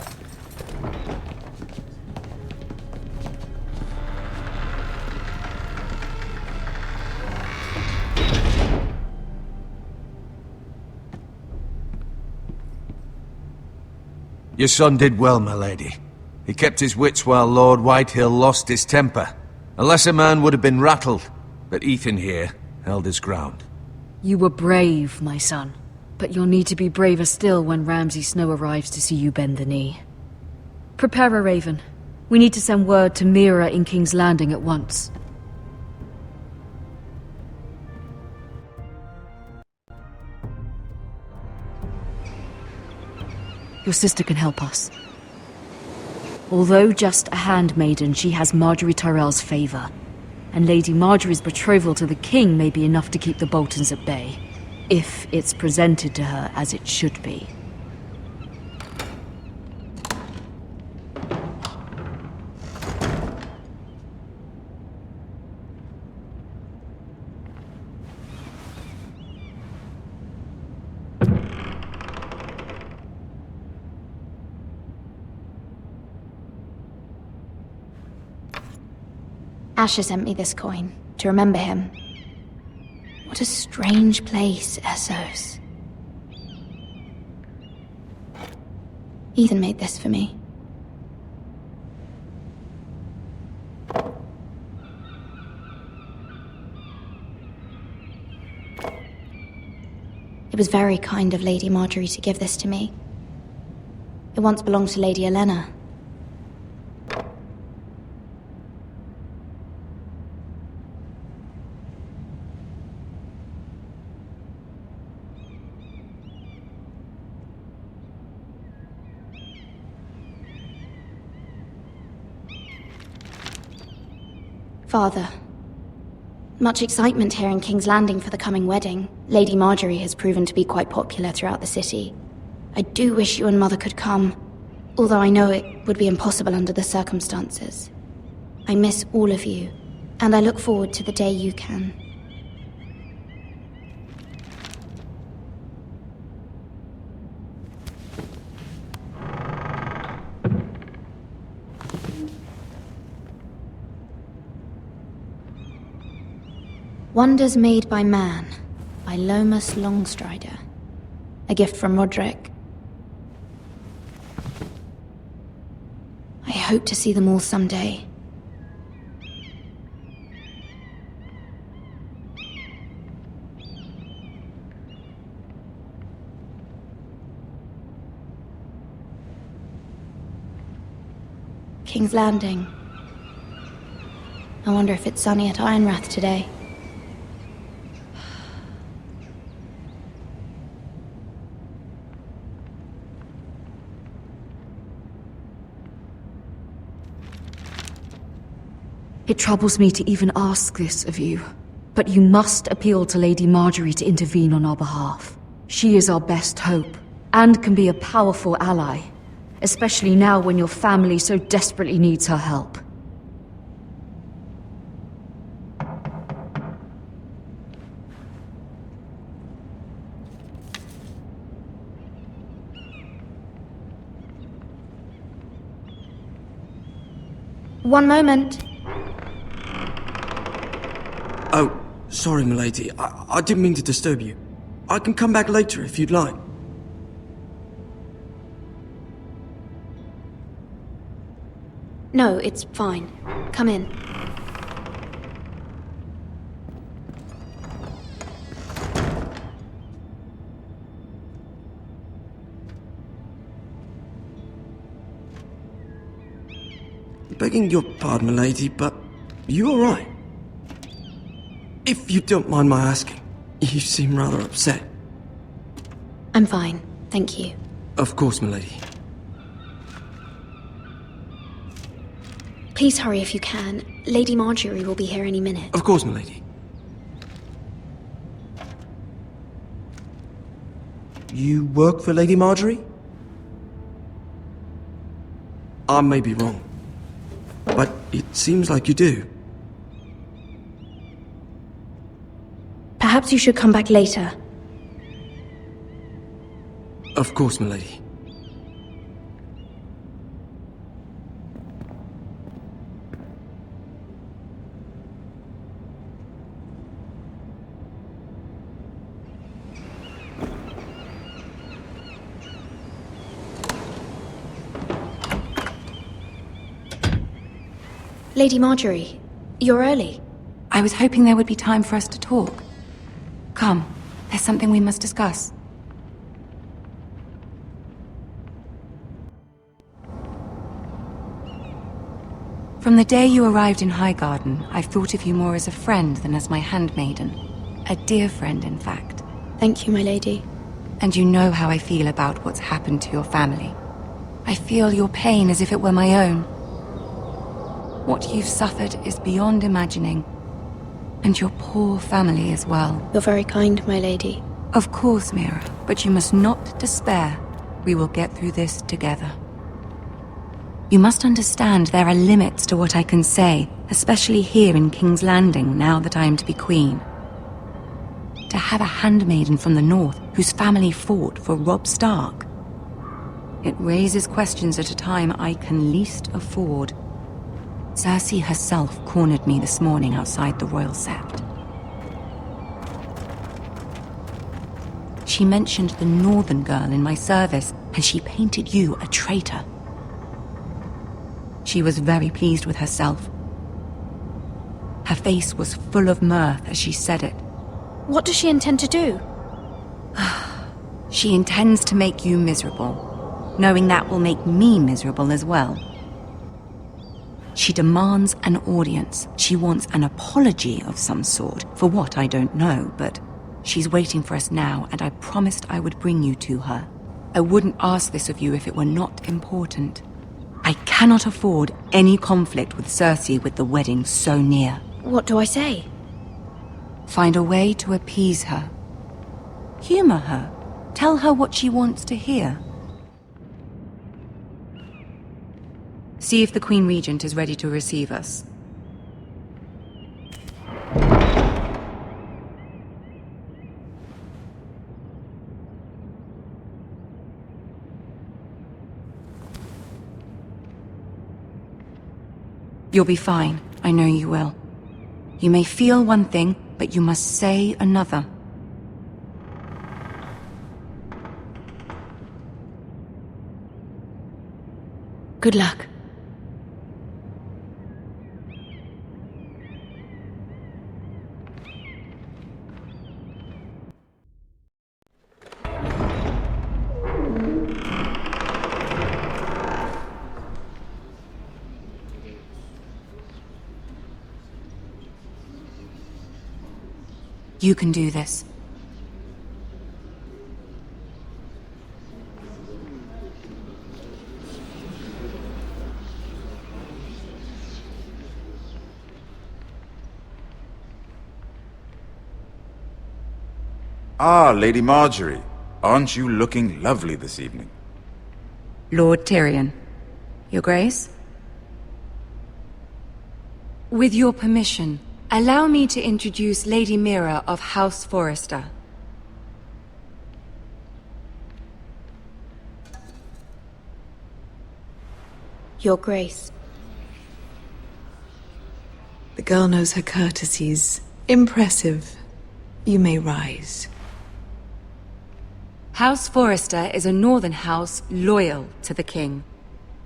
Your son did well, my lady. He kept his wits while Lord Whitehill lost his temper. A lesser man would have been rattled, but Ethan here held his ground. You were brave, my son. But you'll need to be braver still when Ramsay Snow arrives to see you bend the knee. Prepare a raven. We need to send word to Mira in King's Landing at once. Your sister can help us. Although just a handmaiden, she has Marjorie Tyrell's favor. And Lady Marjorie's betrothal to the king may be enough to keep the Boltons at bay. If it's presented to her as it should be. Asher sent me this coin to remember him. What a strange place, Essos. Ethan made this for me. It was very kind of Lady Marjorie to give this to me. It once belonged to Lady Elena. Father, much excitement here in King's Landing for the coming wedding. Lady Marjorie has proven to be quite popular throughout the city. I do wish you and Mother could come, although I know it would be impossible under the circumstances. I miss all of you, and I look forward to the day you can. Wonders Made by Man, by Lomas Longstrider. A gift from Roderick. I hope to see them all someday. King's Landing. I wonder if it's sunny at Ironrath today. It troubles me to even ask this of you, but you must appeal to Lady Marjorie to intervene on our behalf. She is our best hope, and can be a powerful ally, especially now when your family so desperately needs her help. One moment. Oh, sorry, milady. I didn't mean to disturb you. I can come back later if you'd like. No, it's fine. Come in. Begging your pardon, milady, but you all right? If you don't mind my asking, you seem rather upset. I'm fine, thank you. Of course, milady. Please hurry if you can. Lady Marjorie will be here any minute. Of course, milady. You work for Lady Marjorie? I may be wrong, but it seems like you do. Perhaps you should come back later. Of course, milady. Lady Marjorie, you're early. I was hoping there would be time for us to talk. Come, there's something we must discuss. From the day you arrived in Highgarden, I've thought of you more as a friend than as my handmaiden. A dear friend, in fact. Thank you, my lady. And you know how I feel about what's happened to your family. I feel your pain as if it were my own. What you've suffered is beyond imagining. And your poor family as well. You're very kind, my lady. Of course, Mira, but you must not despair. We will get through this together. You must understand there are limits to what I can say, especially here in King's Landing, now that I am to be queen. To have a handmaiden from the north whose family fought for Robb Stark. It raises questions at a time I can least afford. Cersei herself cornered me this morning outside the Royal Sept. She mentioned the northern girl in my service, and she painted you a traitor. She was very pleased with herself. Her face was full of mirth as she said it. What does she intend to do? She intends to make you miserable, knowing that will make me miserable as well. She demands an audience. She wants an apology of some sort. For what, I don't know, but she's waiting for us now, and I promised I would bring you to her. I wouldn't ask this of you if it were not important. I cannot afford any conflict with Cersei with the wedding so near. What do I say? Find a way to appease her. Humor her. Tell her what she wants to hear. See if the Queen Regent is ready to receive us. You'll be fine. I know you will. You may feel one thing, but you must say another. Good luck. You can do this. Ah, Lady Marjorie. Aren't you looking lovely this evening? Lord Tyrion. Your Grace? With your permission, allow me to introduce Lady Mira of House Forrester. Your Grace. The girl knows her courtesies. Impressive. You may rise. House Forrester is a northern house loyal to the king.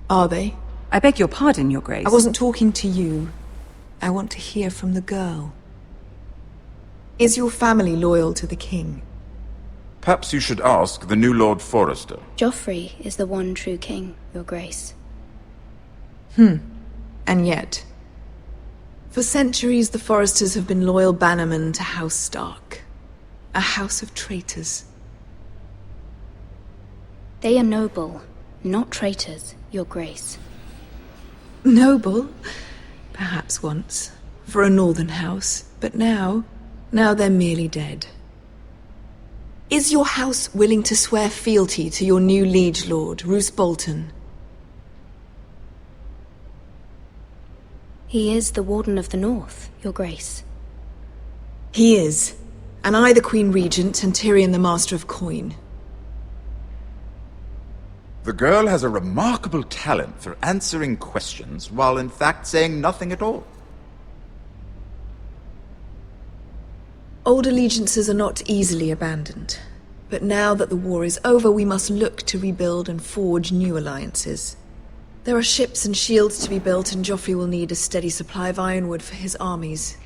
Are they? I beg your pardon, Your Grace. I wasn't talking to you. I want to hear from the girl. Is your family loyal to the king? Perhaps you should ask the new Lord Forrester. Joffrey is the one true king, Your Grace. And yet, for centuries the Forresters have been loyal bannermen to House Stark. A house of traitors. They are noble, not traitors, Your Grace. Noble? Perhaps once. For a northern house. But now they're merely dead. Is your house willing to swear fealty to your new liege lord, Roose Bolton? He is the Warden of the North, Your Grace. He is. And I the Queen Regent and Tyrion the Master of Coin. The girl has a remarkable talent for answering questions while in fact saying nothing at all. Old allegiances are not easily abandoned. But now that the war is over, we must look to rebuild and forge new alliances. There are ships and shields to be built, and Joffrey will need a steady supply of ironwood for his armies.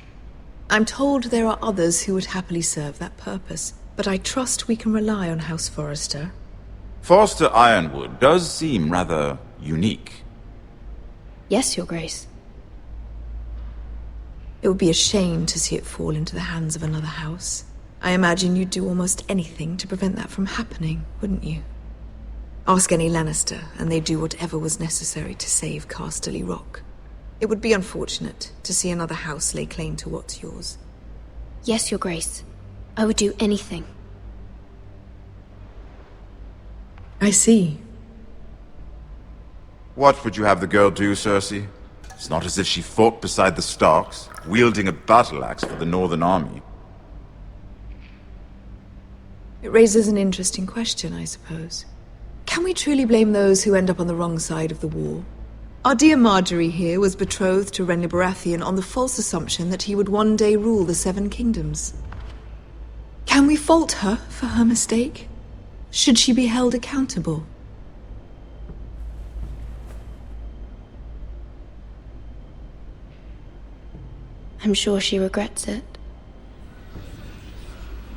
I'm told there are others who would happily serve that purpose, but I trust we can rely on House Forrester. Forster Ironwood does seem rather unique. Yes, Your Grace. It would be a shame to see it fall into the hands of another house. I imagine you'd do almost anything to prevent that from happening, wouldn't you? Ask any Lannister, and they'd do whatever was necessary to save Casterly Rock. It would be unfortunate to see another house lay claim to what's yours. Yes, Your Grace. I would do anything. I see. What would you have the girl do, Cersei? It's not as if she fought beside the Starks, wielding a battle axe for the Northern Army. It raises an interesting question, I suppose. Can we truly blame those who end up on the wrong side of the war? Our dear Marjorie here was betrothed to Renly Baratheon on the false assumption that he would one day rule the Seven Kingdoms. Can we fault her for her mistake? Should she be held accountable? I'm sure she regrets it.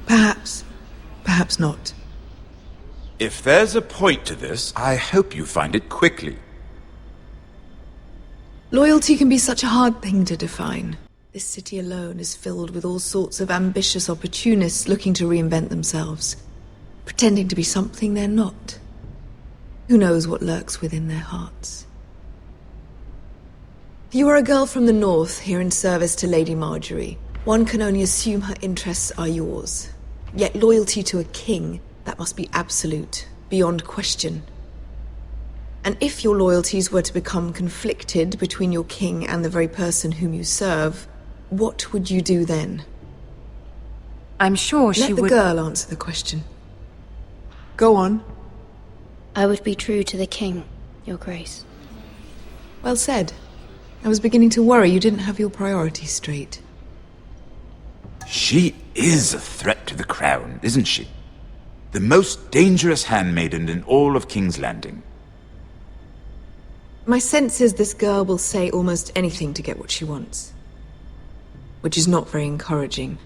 Perhaps. Perhaps not. If there's a point to this, I hope you find it quickly. Loyalty can be such a hard thing to define. This city alone is filled with all sorts of ambitious opportunists looking to reinvent themselves, pretending to be something they're not. Who knows what lurks within their hearts? You are a girl from the north, here in service to Lady Marjorie. One can only assume her interests are yours. Yet loyalty to a king, that must be absolute, beyond question. And if your loyalties were to become conflicted between your king and the very person whom you serve, what would you do then? I'm sure she would— Let the girl answer the question. Go on. I would be true to the king, Your Grace. Well said. I was beginning to worry you didn't have your priorities straight. She is a threat to the crown, isn't she? The most dangerous handmaiden in all of King's Landing. My sense is this girl will say almost anything to get what she wants. Which is not very encouraging.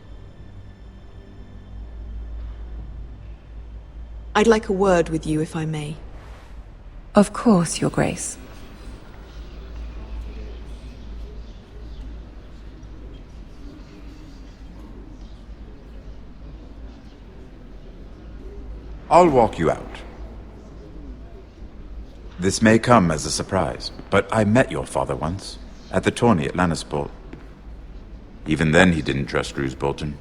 I'd like a word with you, if I may. Of course, Your Grace. I'll walk you out. This may come as a surprise, but I met your father once, at the tourney at Lannisport. Even then he didn't trust Roose Bolton.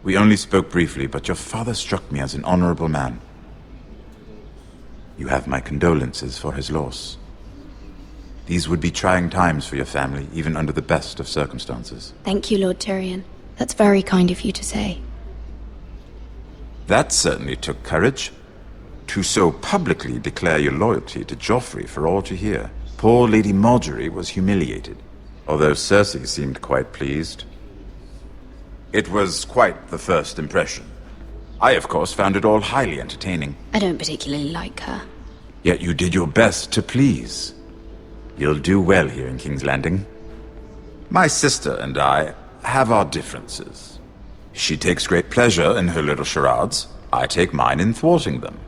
We only spoke briefly, but your father struck me as an honorable man. You have my condolences for his loss. These would be trying times for your family, even under the best of circumstances. Thank you, Lord Tyrion. That's very kind of you to say. That certainly took courage. To so publicly declare your loyalty to Joffrey for all to hear. Poor Lady Margaery was humiliated, although Cersei seemed quite pleased. It was quite the first impression. I, of course, found it all highly entertaining. I don't particularly like her. Yet you did your best to please. You'll do well here in King's Landing. My sister and I have our differences. She takes great pleasure in her little charades. I take mine in thwarting them.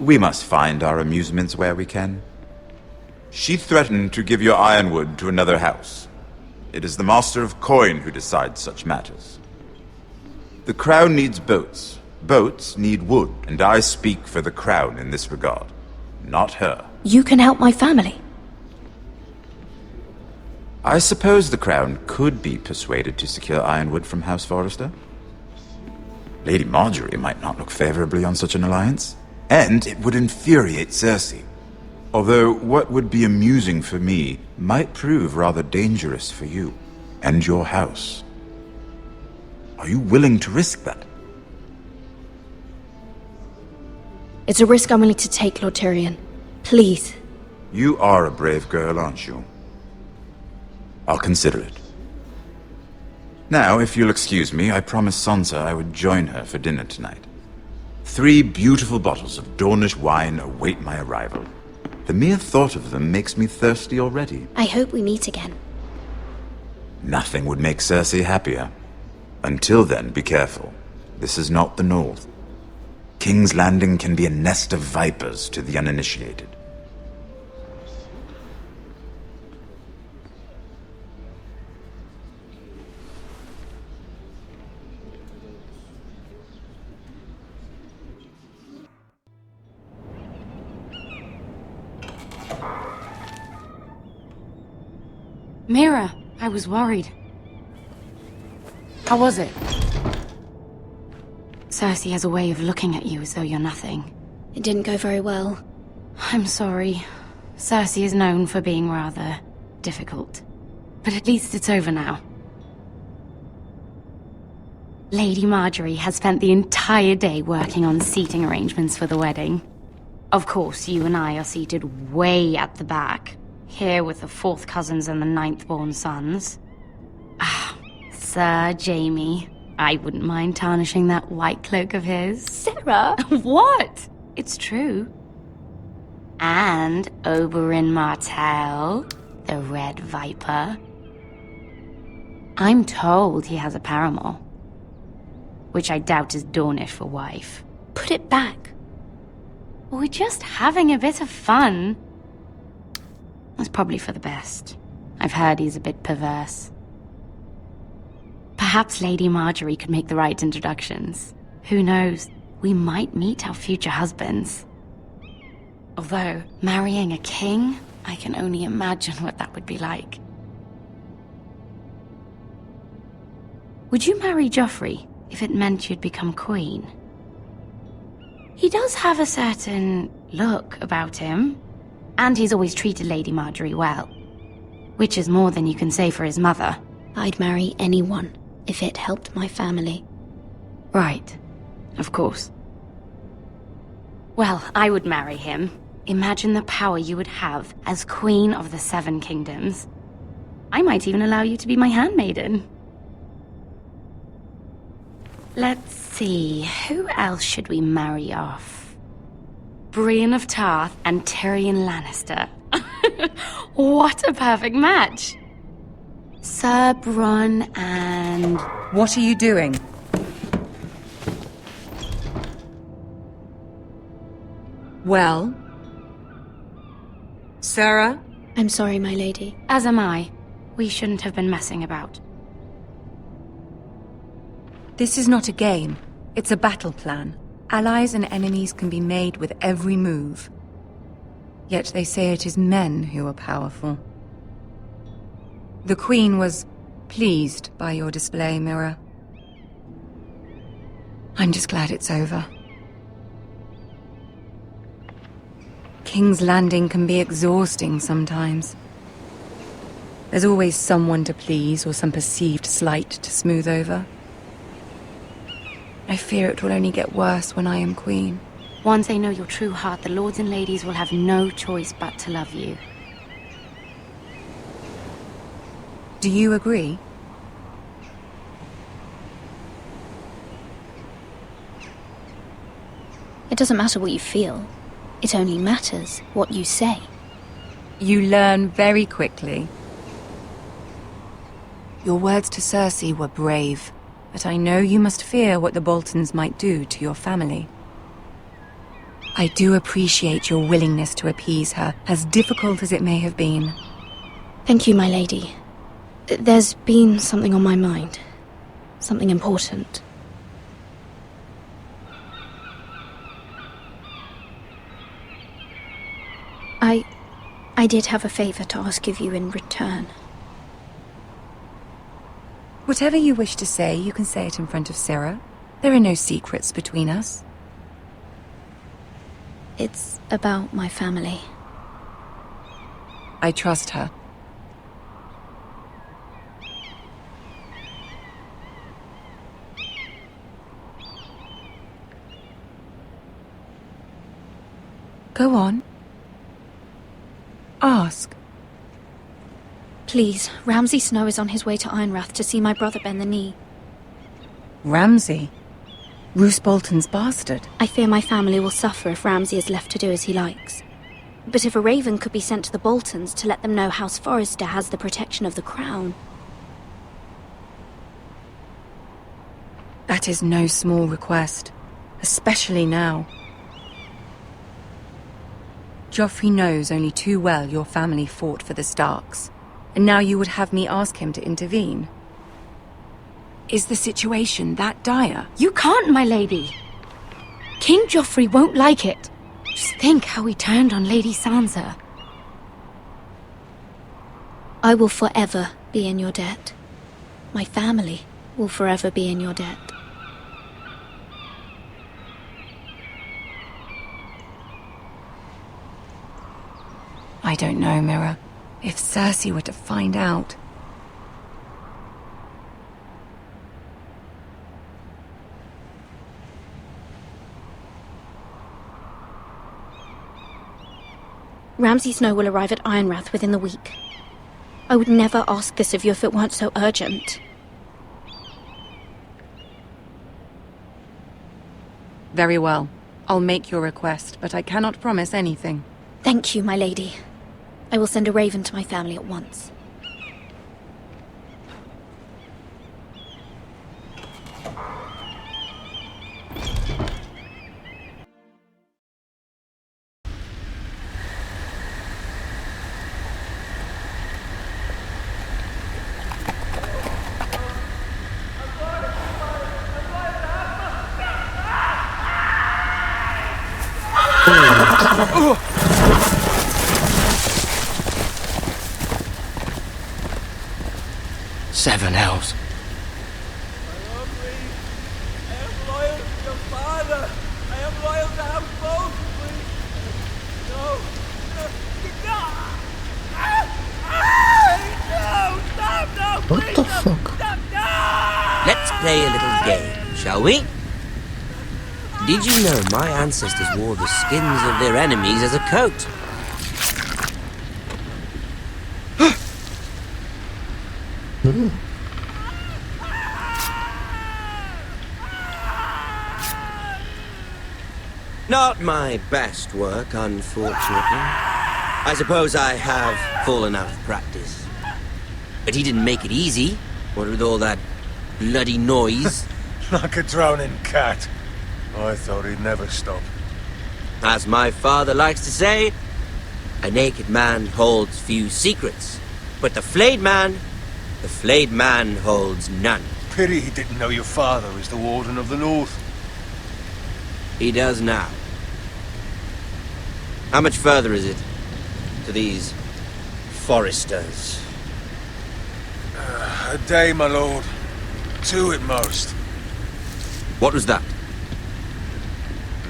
We must find our amusements where we can. She threatened to give your ironwood to another house. It is the Master of Coin who decides such matters. The Crown needs boats. Boats need wood, and I speak for the Crown in this regard, not her. You can help my family. I suppose the Crown could be persuaded to secure ironwood from House Forrester. Lady Margaery might not look favorably on such an alliance, and it would infuriate Cersei. Although what would be amusing for me might prove rather dangerous for you and your house. Are you willing to risk that? It's a risk I'm willing to take, Lord Tyrion. Please. You are a brave girl, aren't you? I'll consider it. Now, if you'll excuse me, I promised Sansa I would join her for dinner tonight. 3 beautiful bottles of Dornish wine await my arrival. The mere thought of them makes me thirsty already. I hope we meet again. Nothing would make Cersei happier. Until then, be careful. This is not the North. King's Landing can be a nest of vipers to the uninitiated. Mira, I was worried. How was it? Cersei has a way of looking at you as though you're nothing. It didn't go very well. I'm sorry. Cersei is known for being rather difficult. But at least it's over now. Lady Margaery has spent the entire day working on seating arrangements for the wedding. Of course, you and I are seated way at the back. Here with the 4th cousins and the 9th-born sons. Ah, Sir Jaime. I wouldn't mind tarnishing that white cloak of his. Sarah! What? It's true. And Oberyn Martell, the Red Viper. I'm told he has a paramour. Which I doubt is Dornish for wife. Put it back. We're just having a bit of fun. That's probably for the best. I've heard he's a bit perverse. Perhaps Lady Margaery could make the right introductions. Who knows? We might meet our future husbands. Although, marrying a king, I can only imagine what that would be like. Would you marry Joffrey if it meant you'd become queen? He does have a certain look about him. And he's always treated Lady Margaery well. Which is more than you can say for his mother. I'd marry anyone if it helped my family. Right. Of course. Well, I would marry him Imagine the power you would have as Queen of the Seven Kingdoms. I might even allow you to be my handmaiden. Let's see, who else should we marry off? Brienne of Tarth and Tyrion Lannister. What a perfect match! Sir Bronn and... What are you doing? Well? Sarah? I'm sorry, my lady. As am I. We shouldn't have been messing about. This is not a game. It's a battle plan. Allies and enemies can be made with every move. Yet they say it is men who are powerful. The Queen was pleased by your display, Mira. I'm just glad it's over. King's Landing can be exhausting sometimes. There's always someone to please or some perceived slight to smooth over. I fear it will only get worse when I am queen. Once they know your true heart, the lords and ladies will have no choice but to love you. Do you agree? It doesn't matter what you feel. It only matters what you say. You learn very quickly. Your words to Cersei were brave, but I know you must fear what the Boltons might do to your family. I do appreciate your willingness to appease her, as difficult as it may have been. Thank you, my lady. There's been something on my mind. Something important. I did have a favor to ask of you in return. Whatever you wish to say, you can say it in front of Sarah. There are no secrets between us. It's about my family. I trust her. Go on. Ask. Please, Ramsay Snow is on his way to Ironrath to see my brother bend the knee. Ramsay? Roose Bolton's bastard? I fear my family will suffer if Ramsay is left to do as he likes. But if a raven could be sent to the Boltons to let them know House Forrester has the protection of the crown... That is no small request, especially now. Joffrey knows only too well your family fought for the Starks, and now you would have me ask him to intervene. Is the situation that dire? You can't, my lady! King Joffrey won't like it. Just think how he turned on Lady Sansa. I will forever be in your debt. My family will forever be in your debt. I don't know, Mira. If Cersei were to find out... Ramsay Snow will arrive at Ironrath within the week. I would never ask this of you if it weren't so urgent. Very well. I'll make your request, but I cannot promise anything. Thank you, my lady. I will send a raven to my family at once. Seven hells. What the fuck? Let's play a little game, shall we? Did you know my ancestors wore the skins of their enemies as a coat? Not my best work, unfortunately. I suppose I have fallen out of practice. But he didn't make it easy, what with all that bloody noise. Like a drowning cat. I thought he'd never stop. As my father likes to say, a naked man holds few secrets, but the flayed man holds none. Pity he didn't know your father was the Warden of the North. He does now. How much further is it to these foresters? A day, my lord. 2 at most. What was that?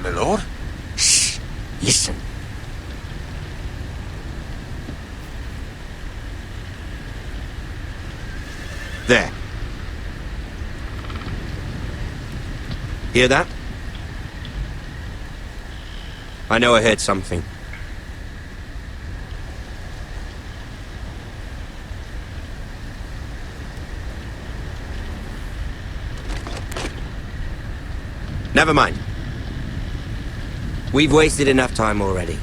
My lord? Shh! Listen. There. Hear that? I know I heard something. Never mind. We've wasted enough time already.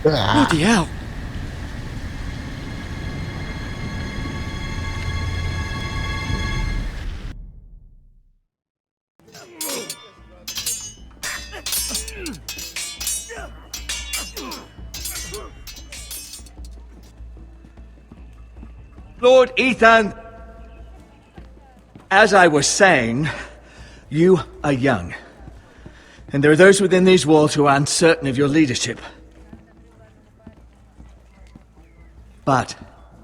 Bloody hell. Lord Ethan, as I was saying, you are young. And there are those within these walls who are uncertain of your leadership. But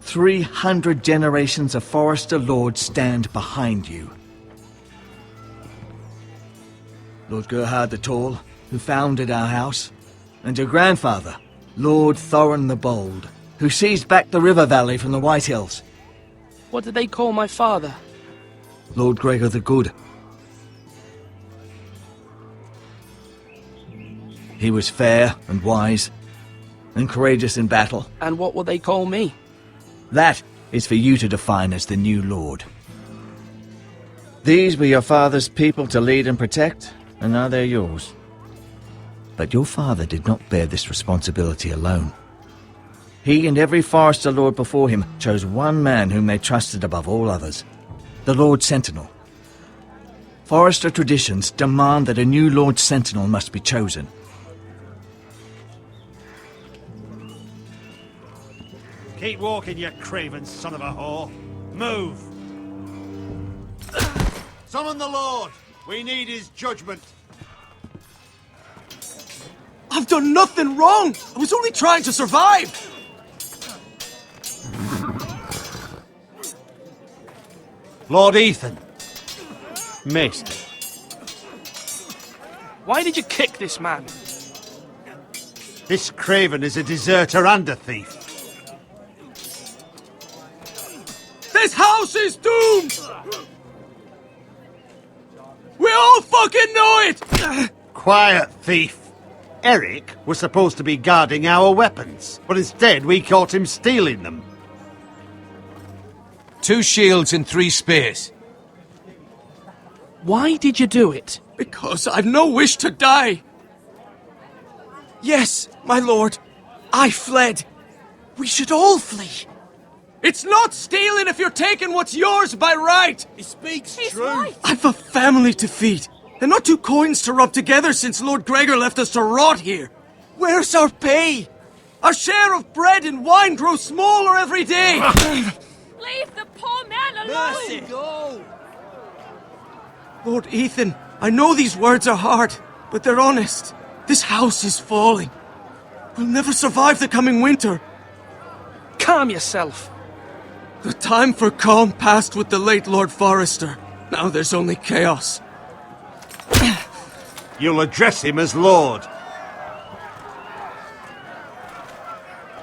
300 generations of Forester Lords stand behind you. Lord Gerhard the Tall, who founded our house, and your grandfather, Lord Thorin the Bold, who seized back the river valley from the White Hills. What did they call my father? Lord Gregor the Good. He was fair and wise, and courageous in battle. And what will they call me? That is for you to define as the new Lord. These were your father's people to lead and protect, and now they're yours. But your father did not bear this responsibility alone. He and every Forester Lord before him chose one man whom they trusted above all others, the Lord Sentinel. Forester traditions demand that a new Lord Sentinel must be chosen. Keep walking, you craven son of a whore. Move! Summon the Lord! We need his judgment. I've done nothing wrong! I was only trying to survive! Lord Ethan. Maester. Why did you kick this man? This craven is a deserter and a thief. This house is doomed! We all fucking know it! Quiet, thief. Eric was supposed to be guarding our weapons, but instead we caught him stealing them. 2 shields and 3 spears. Why did you do it? Because I've no wish to die. Yes, my lord. I fled. We should all flee. It's not stealing if you're taking what's yours by right. He speaks He's true. right. I've a family to feed. and not 2 coins to rub together since Lord Gregor left us to rot here. Where's our pay? Our share of bread and wine grows smaller every day. Leave the poor man alone! Mercy, go! Lord Ethan, I know these words are hard, but they're honest. This house is falling. We'll never survive the coming winter. Calm yourself. The time for calm passed with the late Lord Forrester. Now there's only chaos. You'll address him as Lord.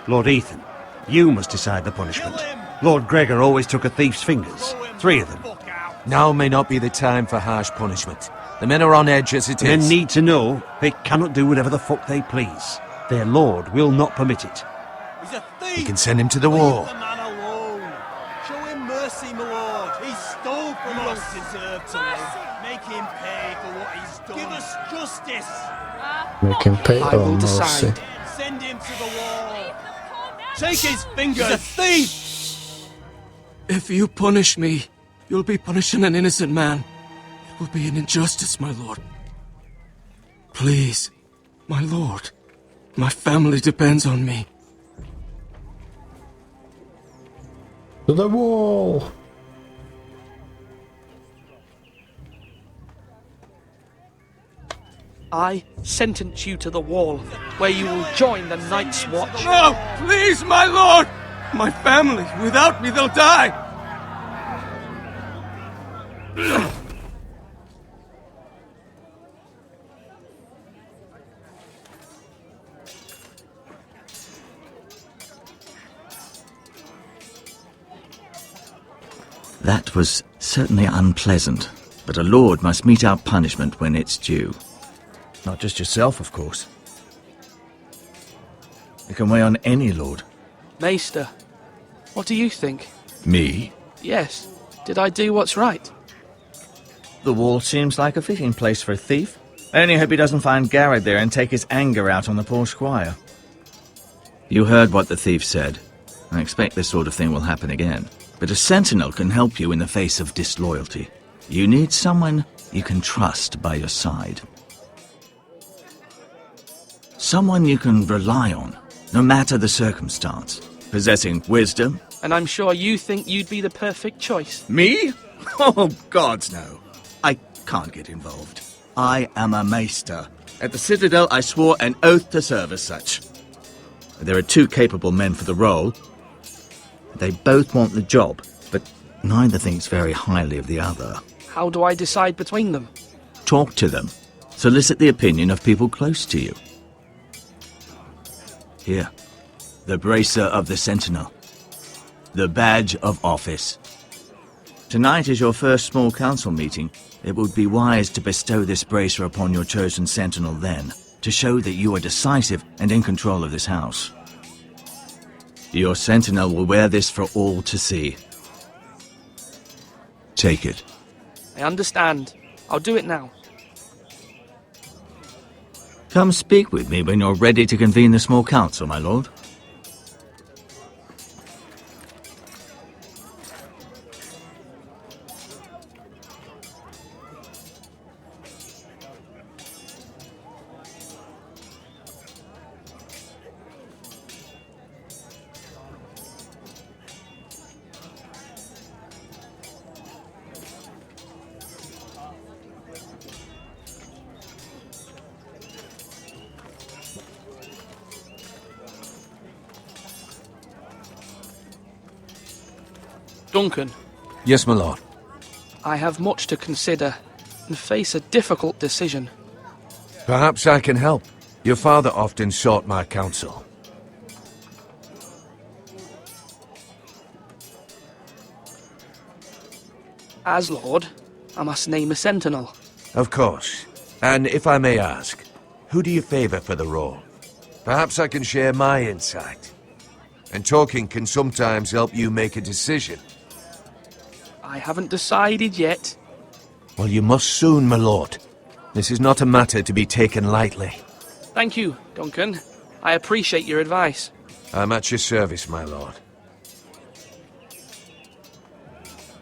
Lord Ethan, you must decide the punishment. Lord Gregor always took a thief's fingers. 3 of them. Now may not be the time for harsh punishment. The men are on edge as it is. Men need to know they cannot do whatever the fuck they please. Their lord will not permit it. He's a thief! We can send him to the wall. Leave the man alone. Show him mercy, my lord. He stole from us. He don't deserve to live. Make him pay for what he's done. Give us justice. Make him pay. I Oh, will mercy. decide. Send him to the wall. Take his fingers. He's a thief. If you punish me, you'll be punishing an innocent man. It will be an injustice, my lord. Please, my lord. My family depends on me. To the wall. I sentence you to the wall, where you will join the Night's Watch. No, please, my lord. My family, without me, they'll die. That was certainly unpleasant, but a lord must mete out punishment when it's due. Not just yourself, of course. It can weigh on any lord. Maester, what do you think? Me? Yes. Did I do what's right? The wall seems like a fitting place for a thief. I only hope he doesn't find Garrett there and take his anger out on the poor squire. You heard what the thief said. I expect this sort of thing will happen again. But a sentinel can help you in the face of disloyalty. You need someone you can trust by your side. Someone you can rely on, no matter the circumstance. Possessing wisdom. And I'm sure you think you'd be the perfect choice. Me? Oh, gods no. I can't get involved. I am a maester. At the Citadel, I swore an oath to serve as such. There are 2 capable men for the role. They both want the job, but neither thinks very highly of the other. How do I decide between them? Talk to them. Solicit the opinion of people close to you. Here, the bracer of the Sentinel. The badge of office. Tonight is your first small council meeting. It would be wise to bestow this bracer upon your chosen Sentinel then, to show that you are decisive and in control of this house. Your Sentinel will wear this for all to see. Take it. I understand. I'll do it now. Come speak with me when you're ready to convene the small council, my lord. Duncan. Yes, my lord. I have much to consider and face a difficult decision. Perhaps I can help. Your father often sought my counsel. As Lord, I must name a sentinel. Of course. And if I may ask, who do you favor for the role? Perhaps I can share my insight. And talking can sometimes help you make a decision. I haven't decided yet. Well, you must soon, my lord. This is not a matter to be taken lightly. Thank you, Duncan. I appreciate your advice. I'm at your service, my lord.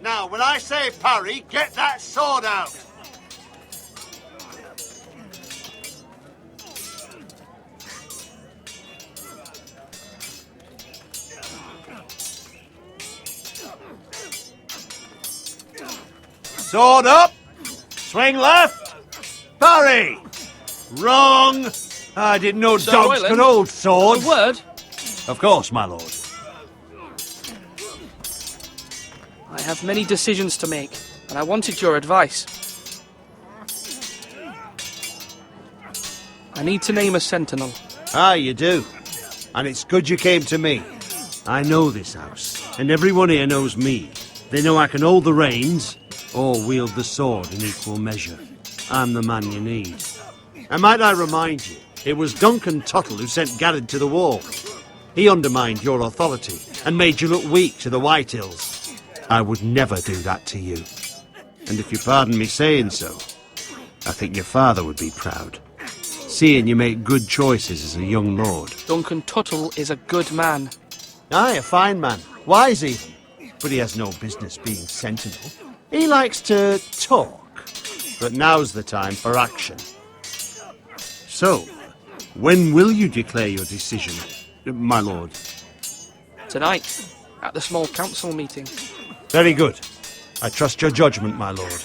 Now, when I say parry, get that sword out. Sword up! Swing left! Parry! Wrong! I didn't know Sir dogs Royland, could hold swords. A word? Of course, my lord. I have many decisions to make, and I wanted your advice. I need to name a sentinel. Ah, you do. And it's good you came to me. I know this house, and everyone here knows me. They know I can hold the reins, or wield the sword in equal measure. I'm the man you need. And might I remind you, it was Duncan Tuttle who sent Garrett to the wall. He undermined your authority, and made you look weak to the White Hills. I would never do that to you. And if you pardon me saying so, I think your father would be proud. Seeing you make good choices as a young lord. Duncan Tuttle is a good man. Aye, a fine man. Wise even. But he has no business being sentinel. He likes to talk. But now's the time for action. So, when will you declare your decision, my lord? Tonight, at the small council meeting. Very good. I trust your judgment, my lord.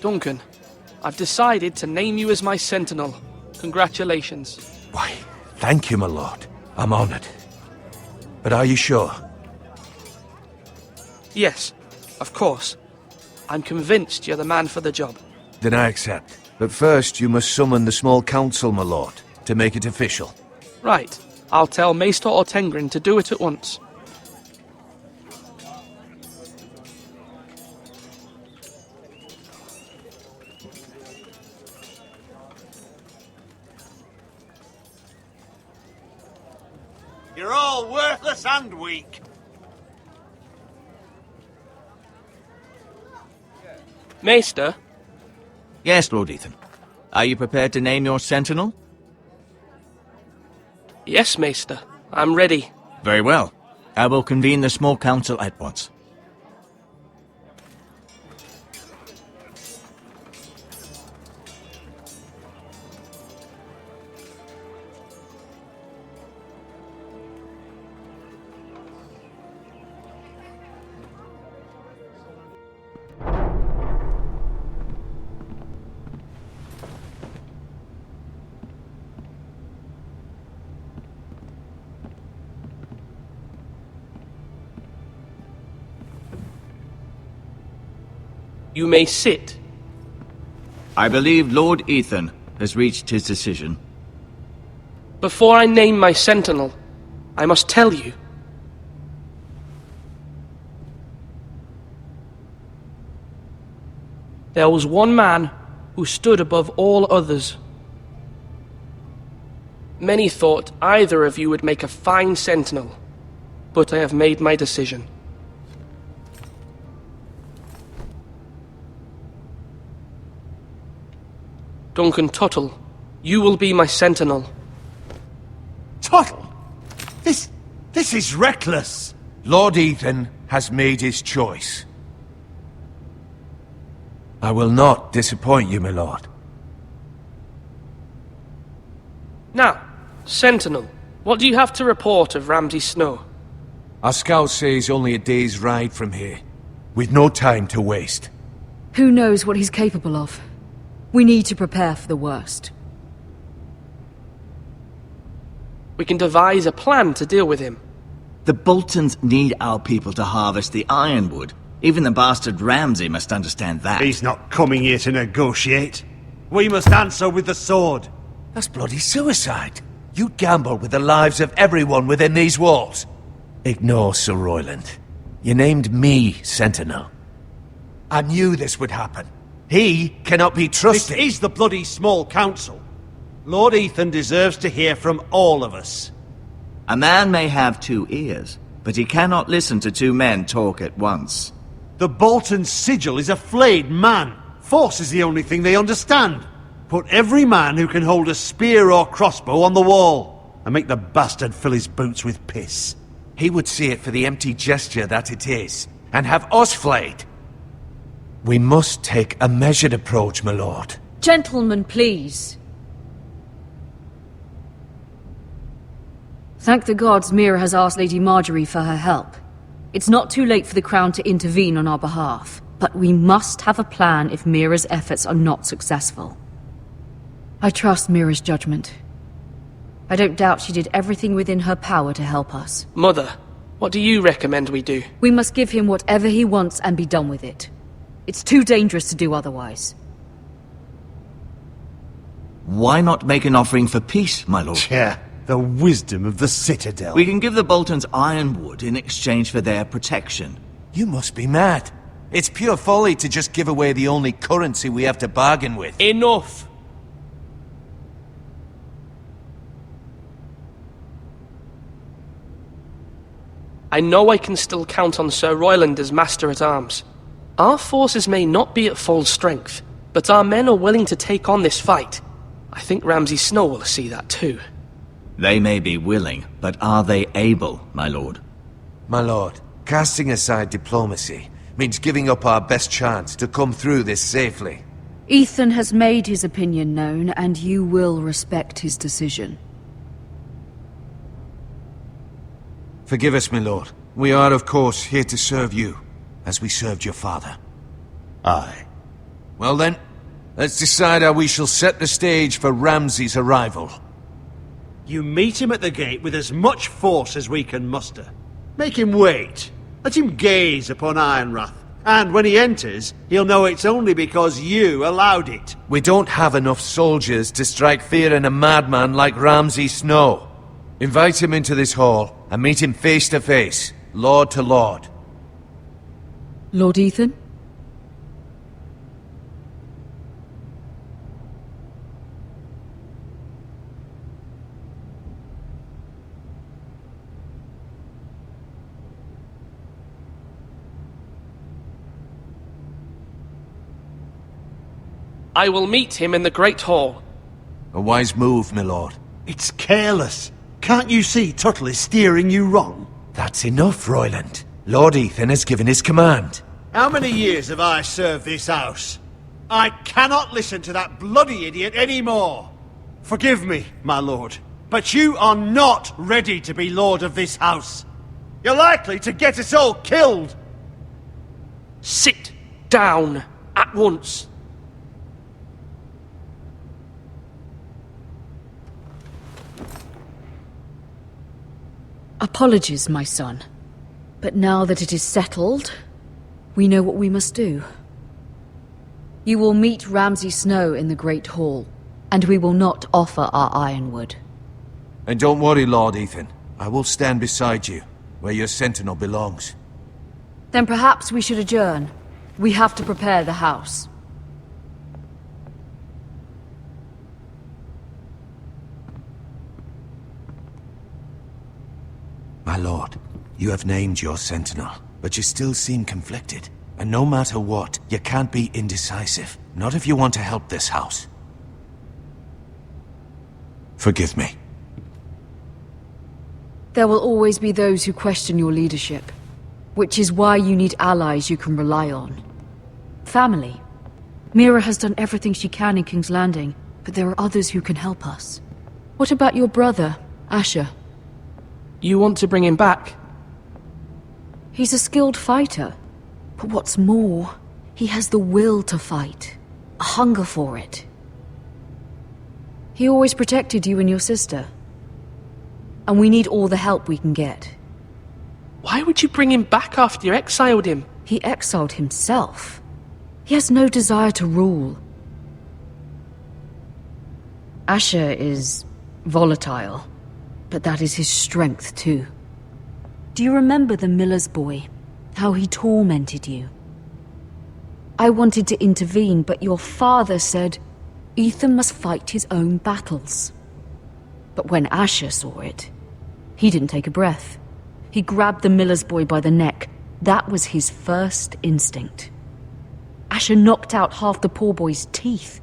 Duncan, I've decided to name you as my sentinel. Congratulations. Why, thank you, my lord. I'm honored. But are you sure? Yes, of course. I'm convinced you're the man for the job. Then I accept. But first, you must summon the small council, my lord, to make it official. Right. I'll tell Maester Ortengrin to do it at once. You're all worthless and weak. Maester? Yes, Lord Ethan. Are you prepared to name your sentinel? Yes, Maester. I'm ready. Very well. I will convene the small council at once. You may sit. I believe Lord Ethan has reached his decision. Before I name my sentinel, I must tell you. There was one man who stood above all others. Many thought either of you would make a fine sentinel, but I have made my decision. Duncan Tuttle, you will be my sentinel. Tuttle? This is reckless. Lord Ethan has made his choice. I will not disappoint you, my lord. Now, sentinel, what do you have to report of Ramsay Snow? Our scouts say he's only a day's ride from here, with no time to waste. Who knows what he's capable of? We need to prepare for the worst. We can devise a plan to deal with him. The Boltons need our people to harvest the ironwood. Even the bastard Ramsay must understand that. He's not coming here to negotiate. We must answer with the sword. That's bloody suicide. You gamble with the lives of everyone within these walls. Ignore Sir Royland. You named me Sentinel. I knew this would happen. He cannot be trusted. This is the bloody small council. Lord Ethan deserves to hear from all of us. A man may have 2 ears, but he cannot listen to 2 men talk at once. The Bolton sigil is a flayed man. Force is the only thing they understand. Put every man who can hold a spear or crossbow on the wall. and make the bastard fill his boots with piss. He would see it for the empty gesture that it is, and have us flayed. We must take a measured approach, my lord. Gentlemen, please. Thank the gods Mira has asked Lady Marjorie for her help. It's not too late for the Crown to intervene on our behalf, but we must have a plan if Mira's efforts are not successful. I trust Mira's judgment. I don't doubt she did everything within her power to help us. Mother, what do you recommend we do? We must give him whatever he wants and be done with it. It's too dangerous to do otherwise. Why not make an offering for peace, my lord? Yeah, the wisdom of the Citadel. We can give the Boltons ironwood in exchange for their protection. You must be mad. It's pure folly to just give away the only currency we have to bargain with. Enough! I know I can still count on Sir Royland as Master-at-Arms. Our forces may not be at full strength, but our men are willing to take on this fight. I think Ramsay Snow will see that too. They may be willing, but are they able, my lord? My lord, casting aside diplomacy means giving up our best chance to come through this safely. Ethan has made his opinion known, and you will respect his decision. Forgive us, my lord. We are, of course, here to serve you, as we served your father. Aye. Well then, let's decide how we shall set the stage for Ramsay's arrival. You meet him at the gate with as much force as we can muster. Make him wait. Let him gaze upon Ironrath. And when he enters, he'll know it's only because you allowed it. We don't have enough soldiers to strike fear in a madman like Ramsay Snow. Invite him into this hall and meet him face to face, lord to lord. Lord Ethan? I will meet him in the Great Hall. A wise move, my lord. It's careless. Can't you see Tuttle is steering you wrong? That's enough, Royland. Lord Ethan has given his command. How many years have I served this house? I cannot listen to that bloody idiot anymore. Forgive me, my lord, but you are not ready to be lord of this house. You're likely to get us all killed. Sit down at once. Apologies, my son. But now that it is settled, we know what we must do. You will meet Ramsay Snow in the Great Hall, and we will not offer our ironwood. And don't worry, Lord Ethan. I will stand beside you, where your sentinel belongs. Then perhaps we should adjourn. We have to prepare the house. My lord, you have named your sentinel, but you still seem conflicted. And no matter what, you can't be indecisive. Not if you want to help this house. Forgive me. There will always be those who question your leadership, which is why you need allies you can rely on. Family. Mira has done everything she can in King's Landing, but there are others who can help us. What about your brother, Asher? You want to bring him back? He's a skilled fighter. But what's more, he has the will to fight. A hunger for it. He always protected you and your sister. And we need all the help we can get. Why would you bring him back after you exiled him? He exiled himself. He has no desire to rule. Asher is volatile, but that is his strength too. Do you remember the miller's boy? How he tormented you? I wanted to intervene, but your father said Ethan must fight his own battles. But when Asher saw it, he didn't take a breath. He grabbed the miller's boy by the neck. That was his first instinct. Asher knocked out half the poor boy's teeth.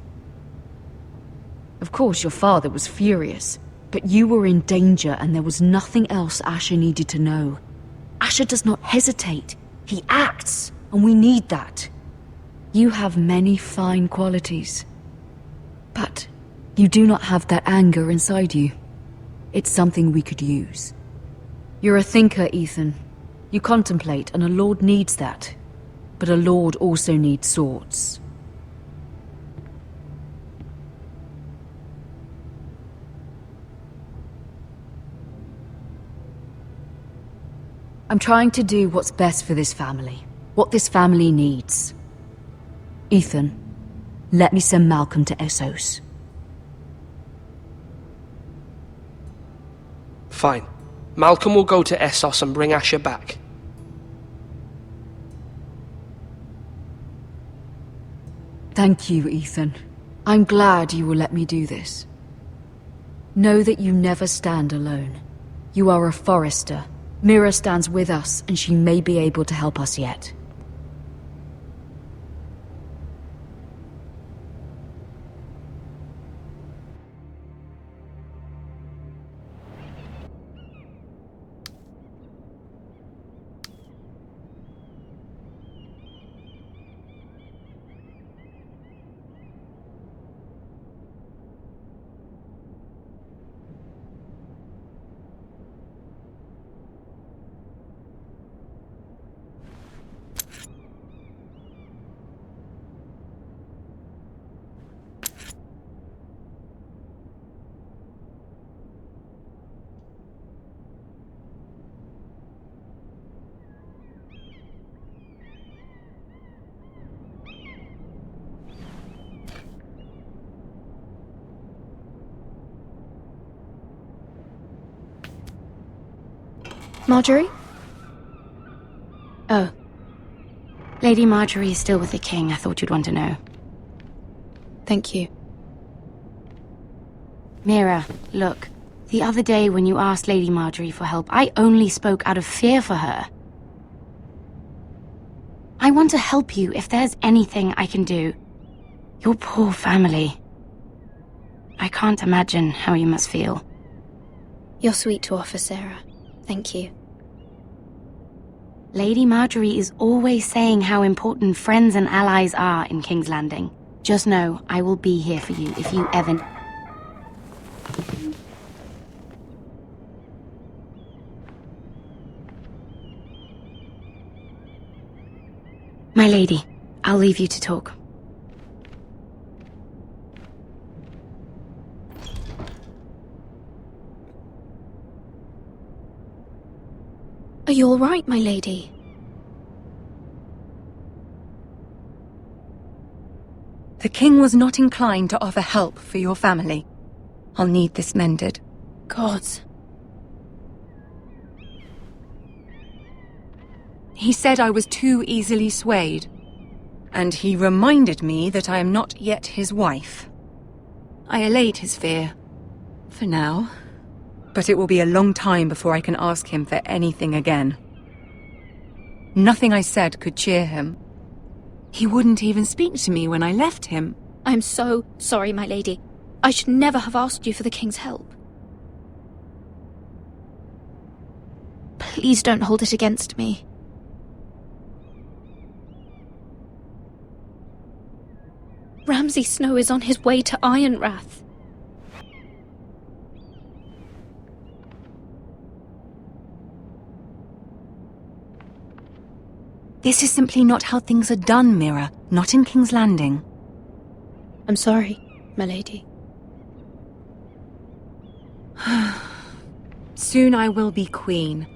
Of course, your father was furious, but you were in danger and there was nothing else Asher needed to know. Asher does not hesitate. He acts, and we need that. You have many fine qualities, but you do not have that anger inside you. It's something we could use. You're a thinker, Ethan. You contemplate, and a lord needs that. But a lord also needs swords. I'm trying to do what's best for this family. What this family needs. Ethan, let me send Malcolm to Essos. Fine. Malcolm will go to Essos and bring Asher back. Thank you, Ethan. I'm glad you will let me do this. Know that you never stand alone. You are a Forrester. Mira stands with us, and she may be able to help us yet. Marjorie? Oh. Lady Marjorie is still with the king. I thought you'd want to know. Thank you. Mira, look. The other day when you asked Lady Marjorie for help, I only spoke out of fear for her. I want to help you if there's anything I can do. Your poor family. I can't imagine how you must feel. You're sweet to offer, Sarah. Thank you. Lady Marjorie is always saying how important friends and allies are in King's Landing. Just know, I will be here for you if you ever... My lady, I'll leave you to talk. Are you all right, my lady? The king was not inclined to offer help for your family. I'll need this mended. Gods. He said I was too easily swayed. And he reminded me that I am not yet his wife. I allayed his fear. For now. But it will be a long time before I can ask him for anything again. Nothing I said could cheer him. He wouldn't even speak to me when I left him. I'm so sorry, my lady. I should never have asked you for the king's help. Please don't hold it against me. Ramsay Snow is on his way to Ironrath. This is simply not how things are done, Mira. Not in King's Landing. I'm sorry, my lady. Soon I will be queen,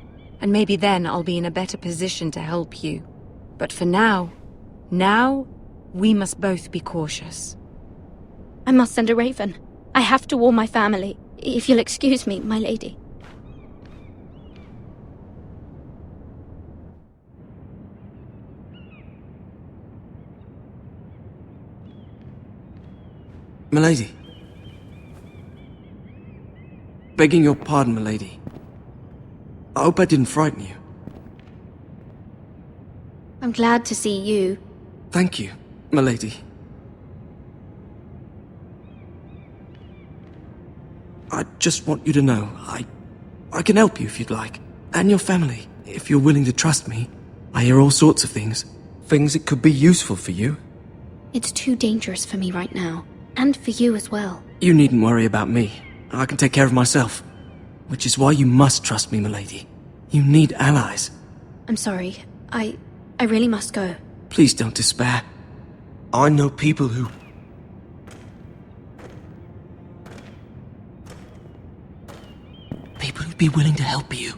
and maybe then I'll be in a better position to help you. But for now, we must both be cautious. I must send a raven. I have to warn my family. If you'll excuse me, my lady. Milady. Begging your pardon, milady. I hope I didn't frighten you. I'm glad to see you. Thank you, milady. I just want you to know, I can help you if you'd like. And your family, if you're willing to trust me. I hear all sorts of things. Things that could be useful for you. It's too dangerous for me right now. And for you as well. You needn't worry about me. I can take care of myself. Which is why you must trust me, milady. You need allies. I'm sorry. I really must go. Please don't despair. I know people who... People who'd be willing to help you.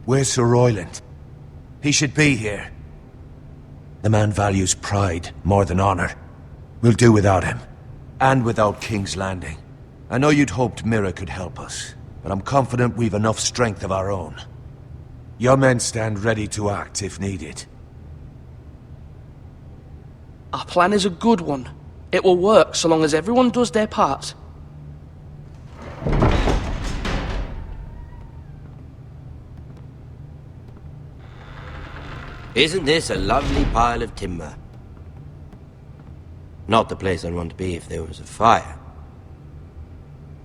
Where's Sir Royland? He should be here. The man values pride more than honor. We'll do without him. And without King's Landing. I know you'd hoped Mira could help us, but I'm confident we've enough strength of our own. Your men stand ready to act if needed. Our plan is a good one. It will work so long as everyone does their part. Isn't this a lovely pile of timber? Not the place I'd want to be if there was a fire.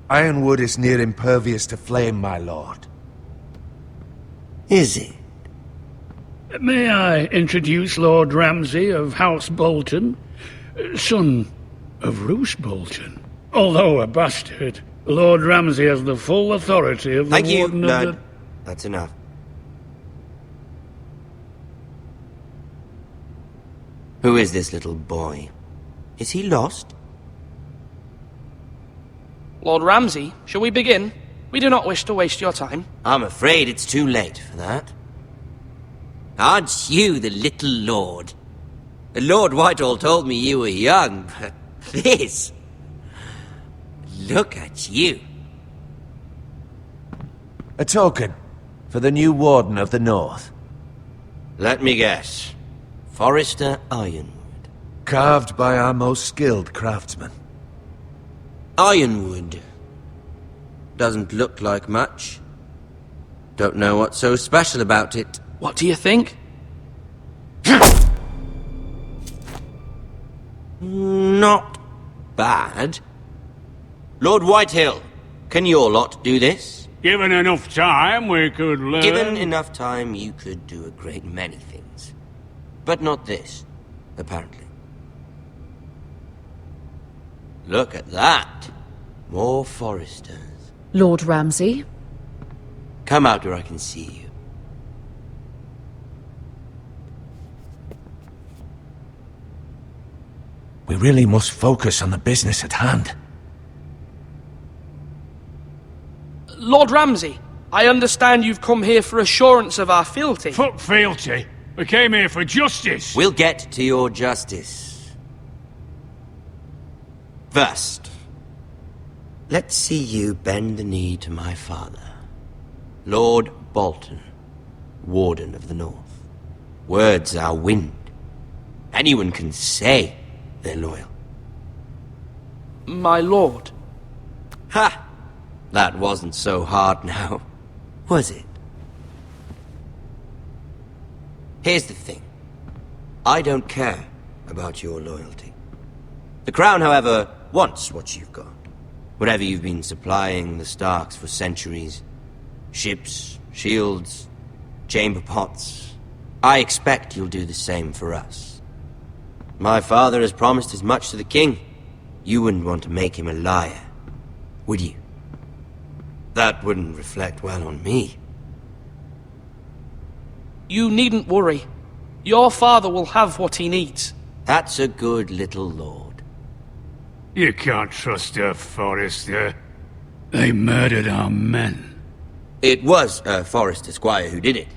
Ironwood is near impervious to flame, my lord. Is it? May I introduce Lord Ramsay of House Bolton, son of Roose Bolton. Although a bastard, Lord Ramsay has the full authority of the Thank you, Warden of Lord. the... That's enough. Who is this little boy? Is he lost? Lord Ramsay, shall we begin? We do not wish to waste your time. I'm afraid it's too late for that. Aren't you the little lord? Lord Whitehall told me you were young, but this... Look at you. A token for the new Warden of the North. Let me guess. Forrester Ironwood. Carved by our most skilled craftsmen. Ironwood. Doesn't look like much. Don't know what's so special about it. What do you think? Not bad. Lord Whitehill, can your lot do this? Given enough time, we could learn... Given enough time, you could do a great many things. But not this, apparently. Look at that. More Foresters. Lord Ramsay? Come out where I can see you. We really must focus on the business at hand. Lord Ramsay, I understand you've come here for assurance of our fealty. Fuck fealty. We came here for justice. We'll get to your justice. First, let's see you bend the knee to my father, Lord Bolton, Warden of the North. Words are wind. Anyone can say they're loyal. My lord. Ha! That wasn't so hard now, was it? Here's the thing. I don't care about your loyalty. The Crown, however, wants what you've got. Whatever you've been supplying the Starks for centuries. Ships, shields, chamber pots. I expect you'll do the same for us. My father has promised as much to the king. You wouldn't want to make him a liar, would you? That wouldn't reflect well on me. You needn't worry. Your father will have what he needs. That's a good little lord. You can't trust her, Forrester. They murdered our men. It was a Forrester squire who did it.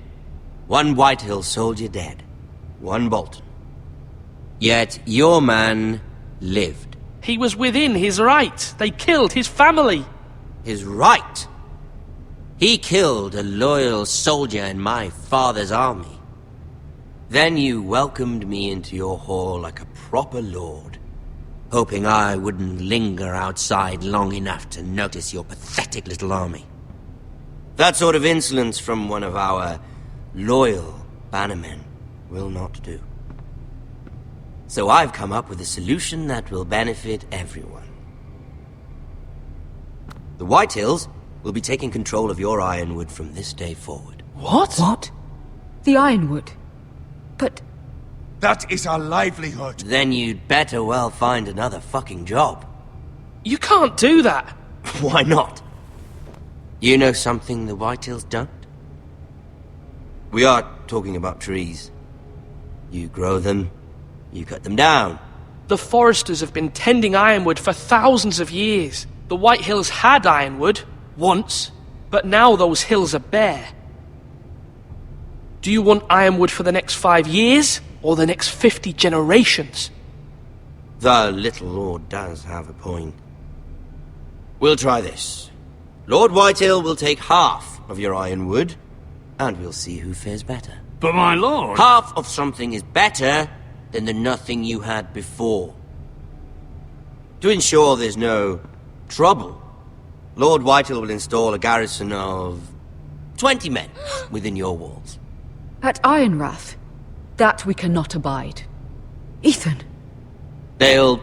One Whitehill soldier dead. One Bolton. Yet your man lived. He was within his right. They killed his family. His right? He killed a loyal soldier in my father's army. Then you welcomed me into your hall like a proper lord, hoping I wouldn't linger outside long enough to notice your pathetic little army. That sort of insolence from one of our loyal bannermen will not do. So I've come up with a solution that will benefit everyone. The Whitehills will be taking control of your Ironwood from this day forward. What? What? The Ironwood? But... That is our livelihood. Then you'd better well find another fucking job. You can't do that. Why not? You know something the Whitehills don't? We are talking about trees. You grow them, you cut them down. The Foresters have been tending Ironwood for thousands of years. The Whitehills had Ironwood, once, but now those hills are bare. Do you want Ironwood for the next 5 years, or the next 50 generations? The little lord does have a point. We'll try this. Lord Whitehill will take half of your Ironwood, and we'll see who fares better. But my lord... Half of something is better than the nothing you had before. To ensure there's no trouble, Lord Whitehill will install a garrison of 20 men within your walls. At Ironrath? That we cannot abide. Ethan! They'll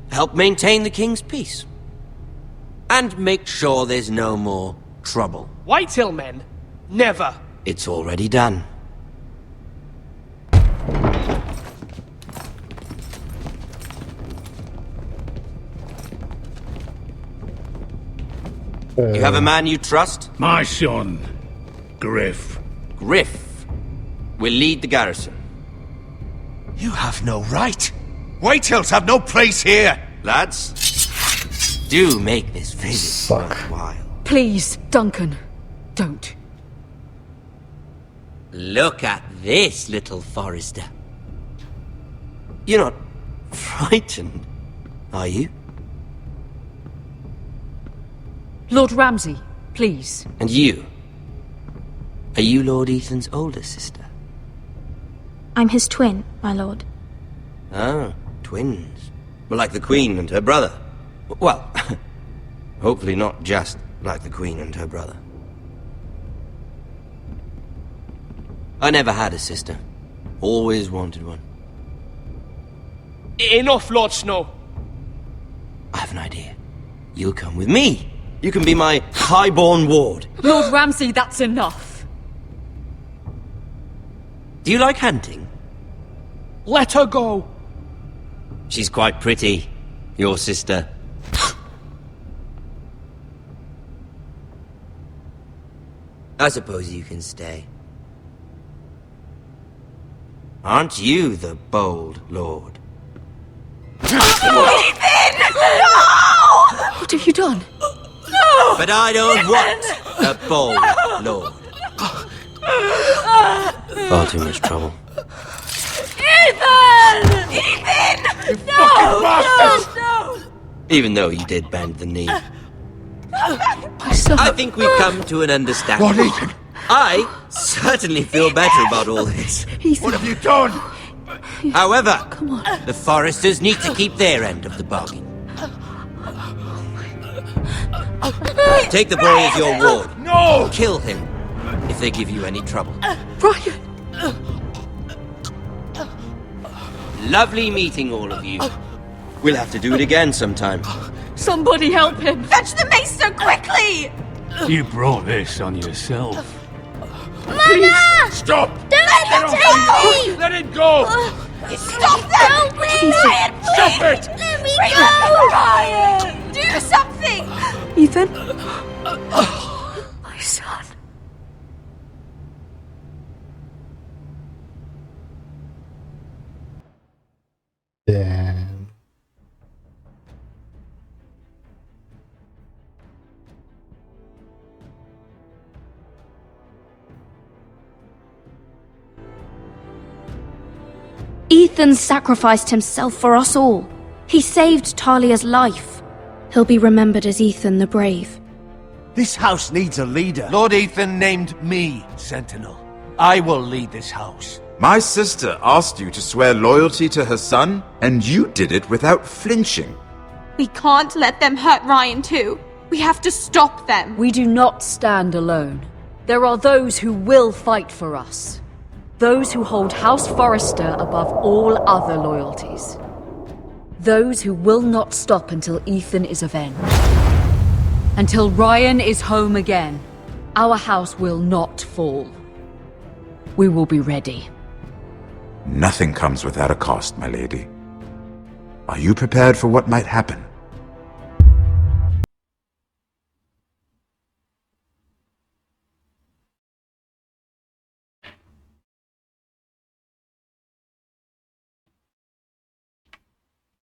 help maintain the king's peace. And make sure there's no more trouble. Whitehill men? Never. It's already done. You have a man you trust? My son, Griff. Griff will lead the garrison. You have no right. Whitehills have no place here. Lads, do make this visit worthwhile. Please, Duncan, don't. Look at this, little Forester. You're not frightened, are you? Lord Ramsay, please. And you? Are you Lord Ethan's older sister? I'm his twin, my lord. Ah, twins. Well, like the Queen and her brother. Well, hopefully not just like the Queen and her brother. I never had a sister. Always wanted one. Enough, Lord Snow. I have an idea. You'll come with me. You can be my highborn ward. Lord Ramsay, that's enough. Do you like hunting? Let her go. She's quite pretty, your sister. I suppose you can stay. Aren't you the bold lord? Ethan! No! What have you done? No! But I don't want a bold lord. Far too much trouble. Ethan! Ethan! No! No! Even though you did bend the knee. My son. I think we've come to an understanding. What, Ethan? I certainly feel better about all this. Ethan. What have you done? However, Come on. the Foresters need to keep their end of the bargain. Take the boy as your ward. No! Kill him if they give you any trouble. Brian! Lovely meeting all of you. We'll have to do it again sometime. Somebody help him! Fetch the maester quickly! You brought this on yourself. Mama! Stop! Don't let them take me! Let it go! Stop them! Help me! Ryan, Stop it! Let me Remember, go! Ryan! Do something! Ethan? My son. Damn. Ethan sacrificed himself for us all. He saved Talia's life. He'll be remembered as Ethan the Brave. This house needs a leader. Lord Ethan named me Sentinel. I will lead this house. My sister asked you to swear loyalty to her son, and you did it without flinching. We can't let them hurt Ryan too. We have to stop them. We do not stand alone. There are those who will fight for us. Those who hold House Forrester above all other loyalties. Those who will not stop until Ethan is avenged. Until Ryan is home again, our house will not fall. We will be ready. Nothing comes without a cost, my lady. Are you prepared for what might happen?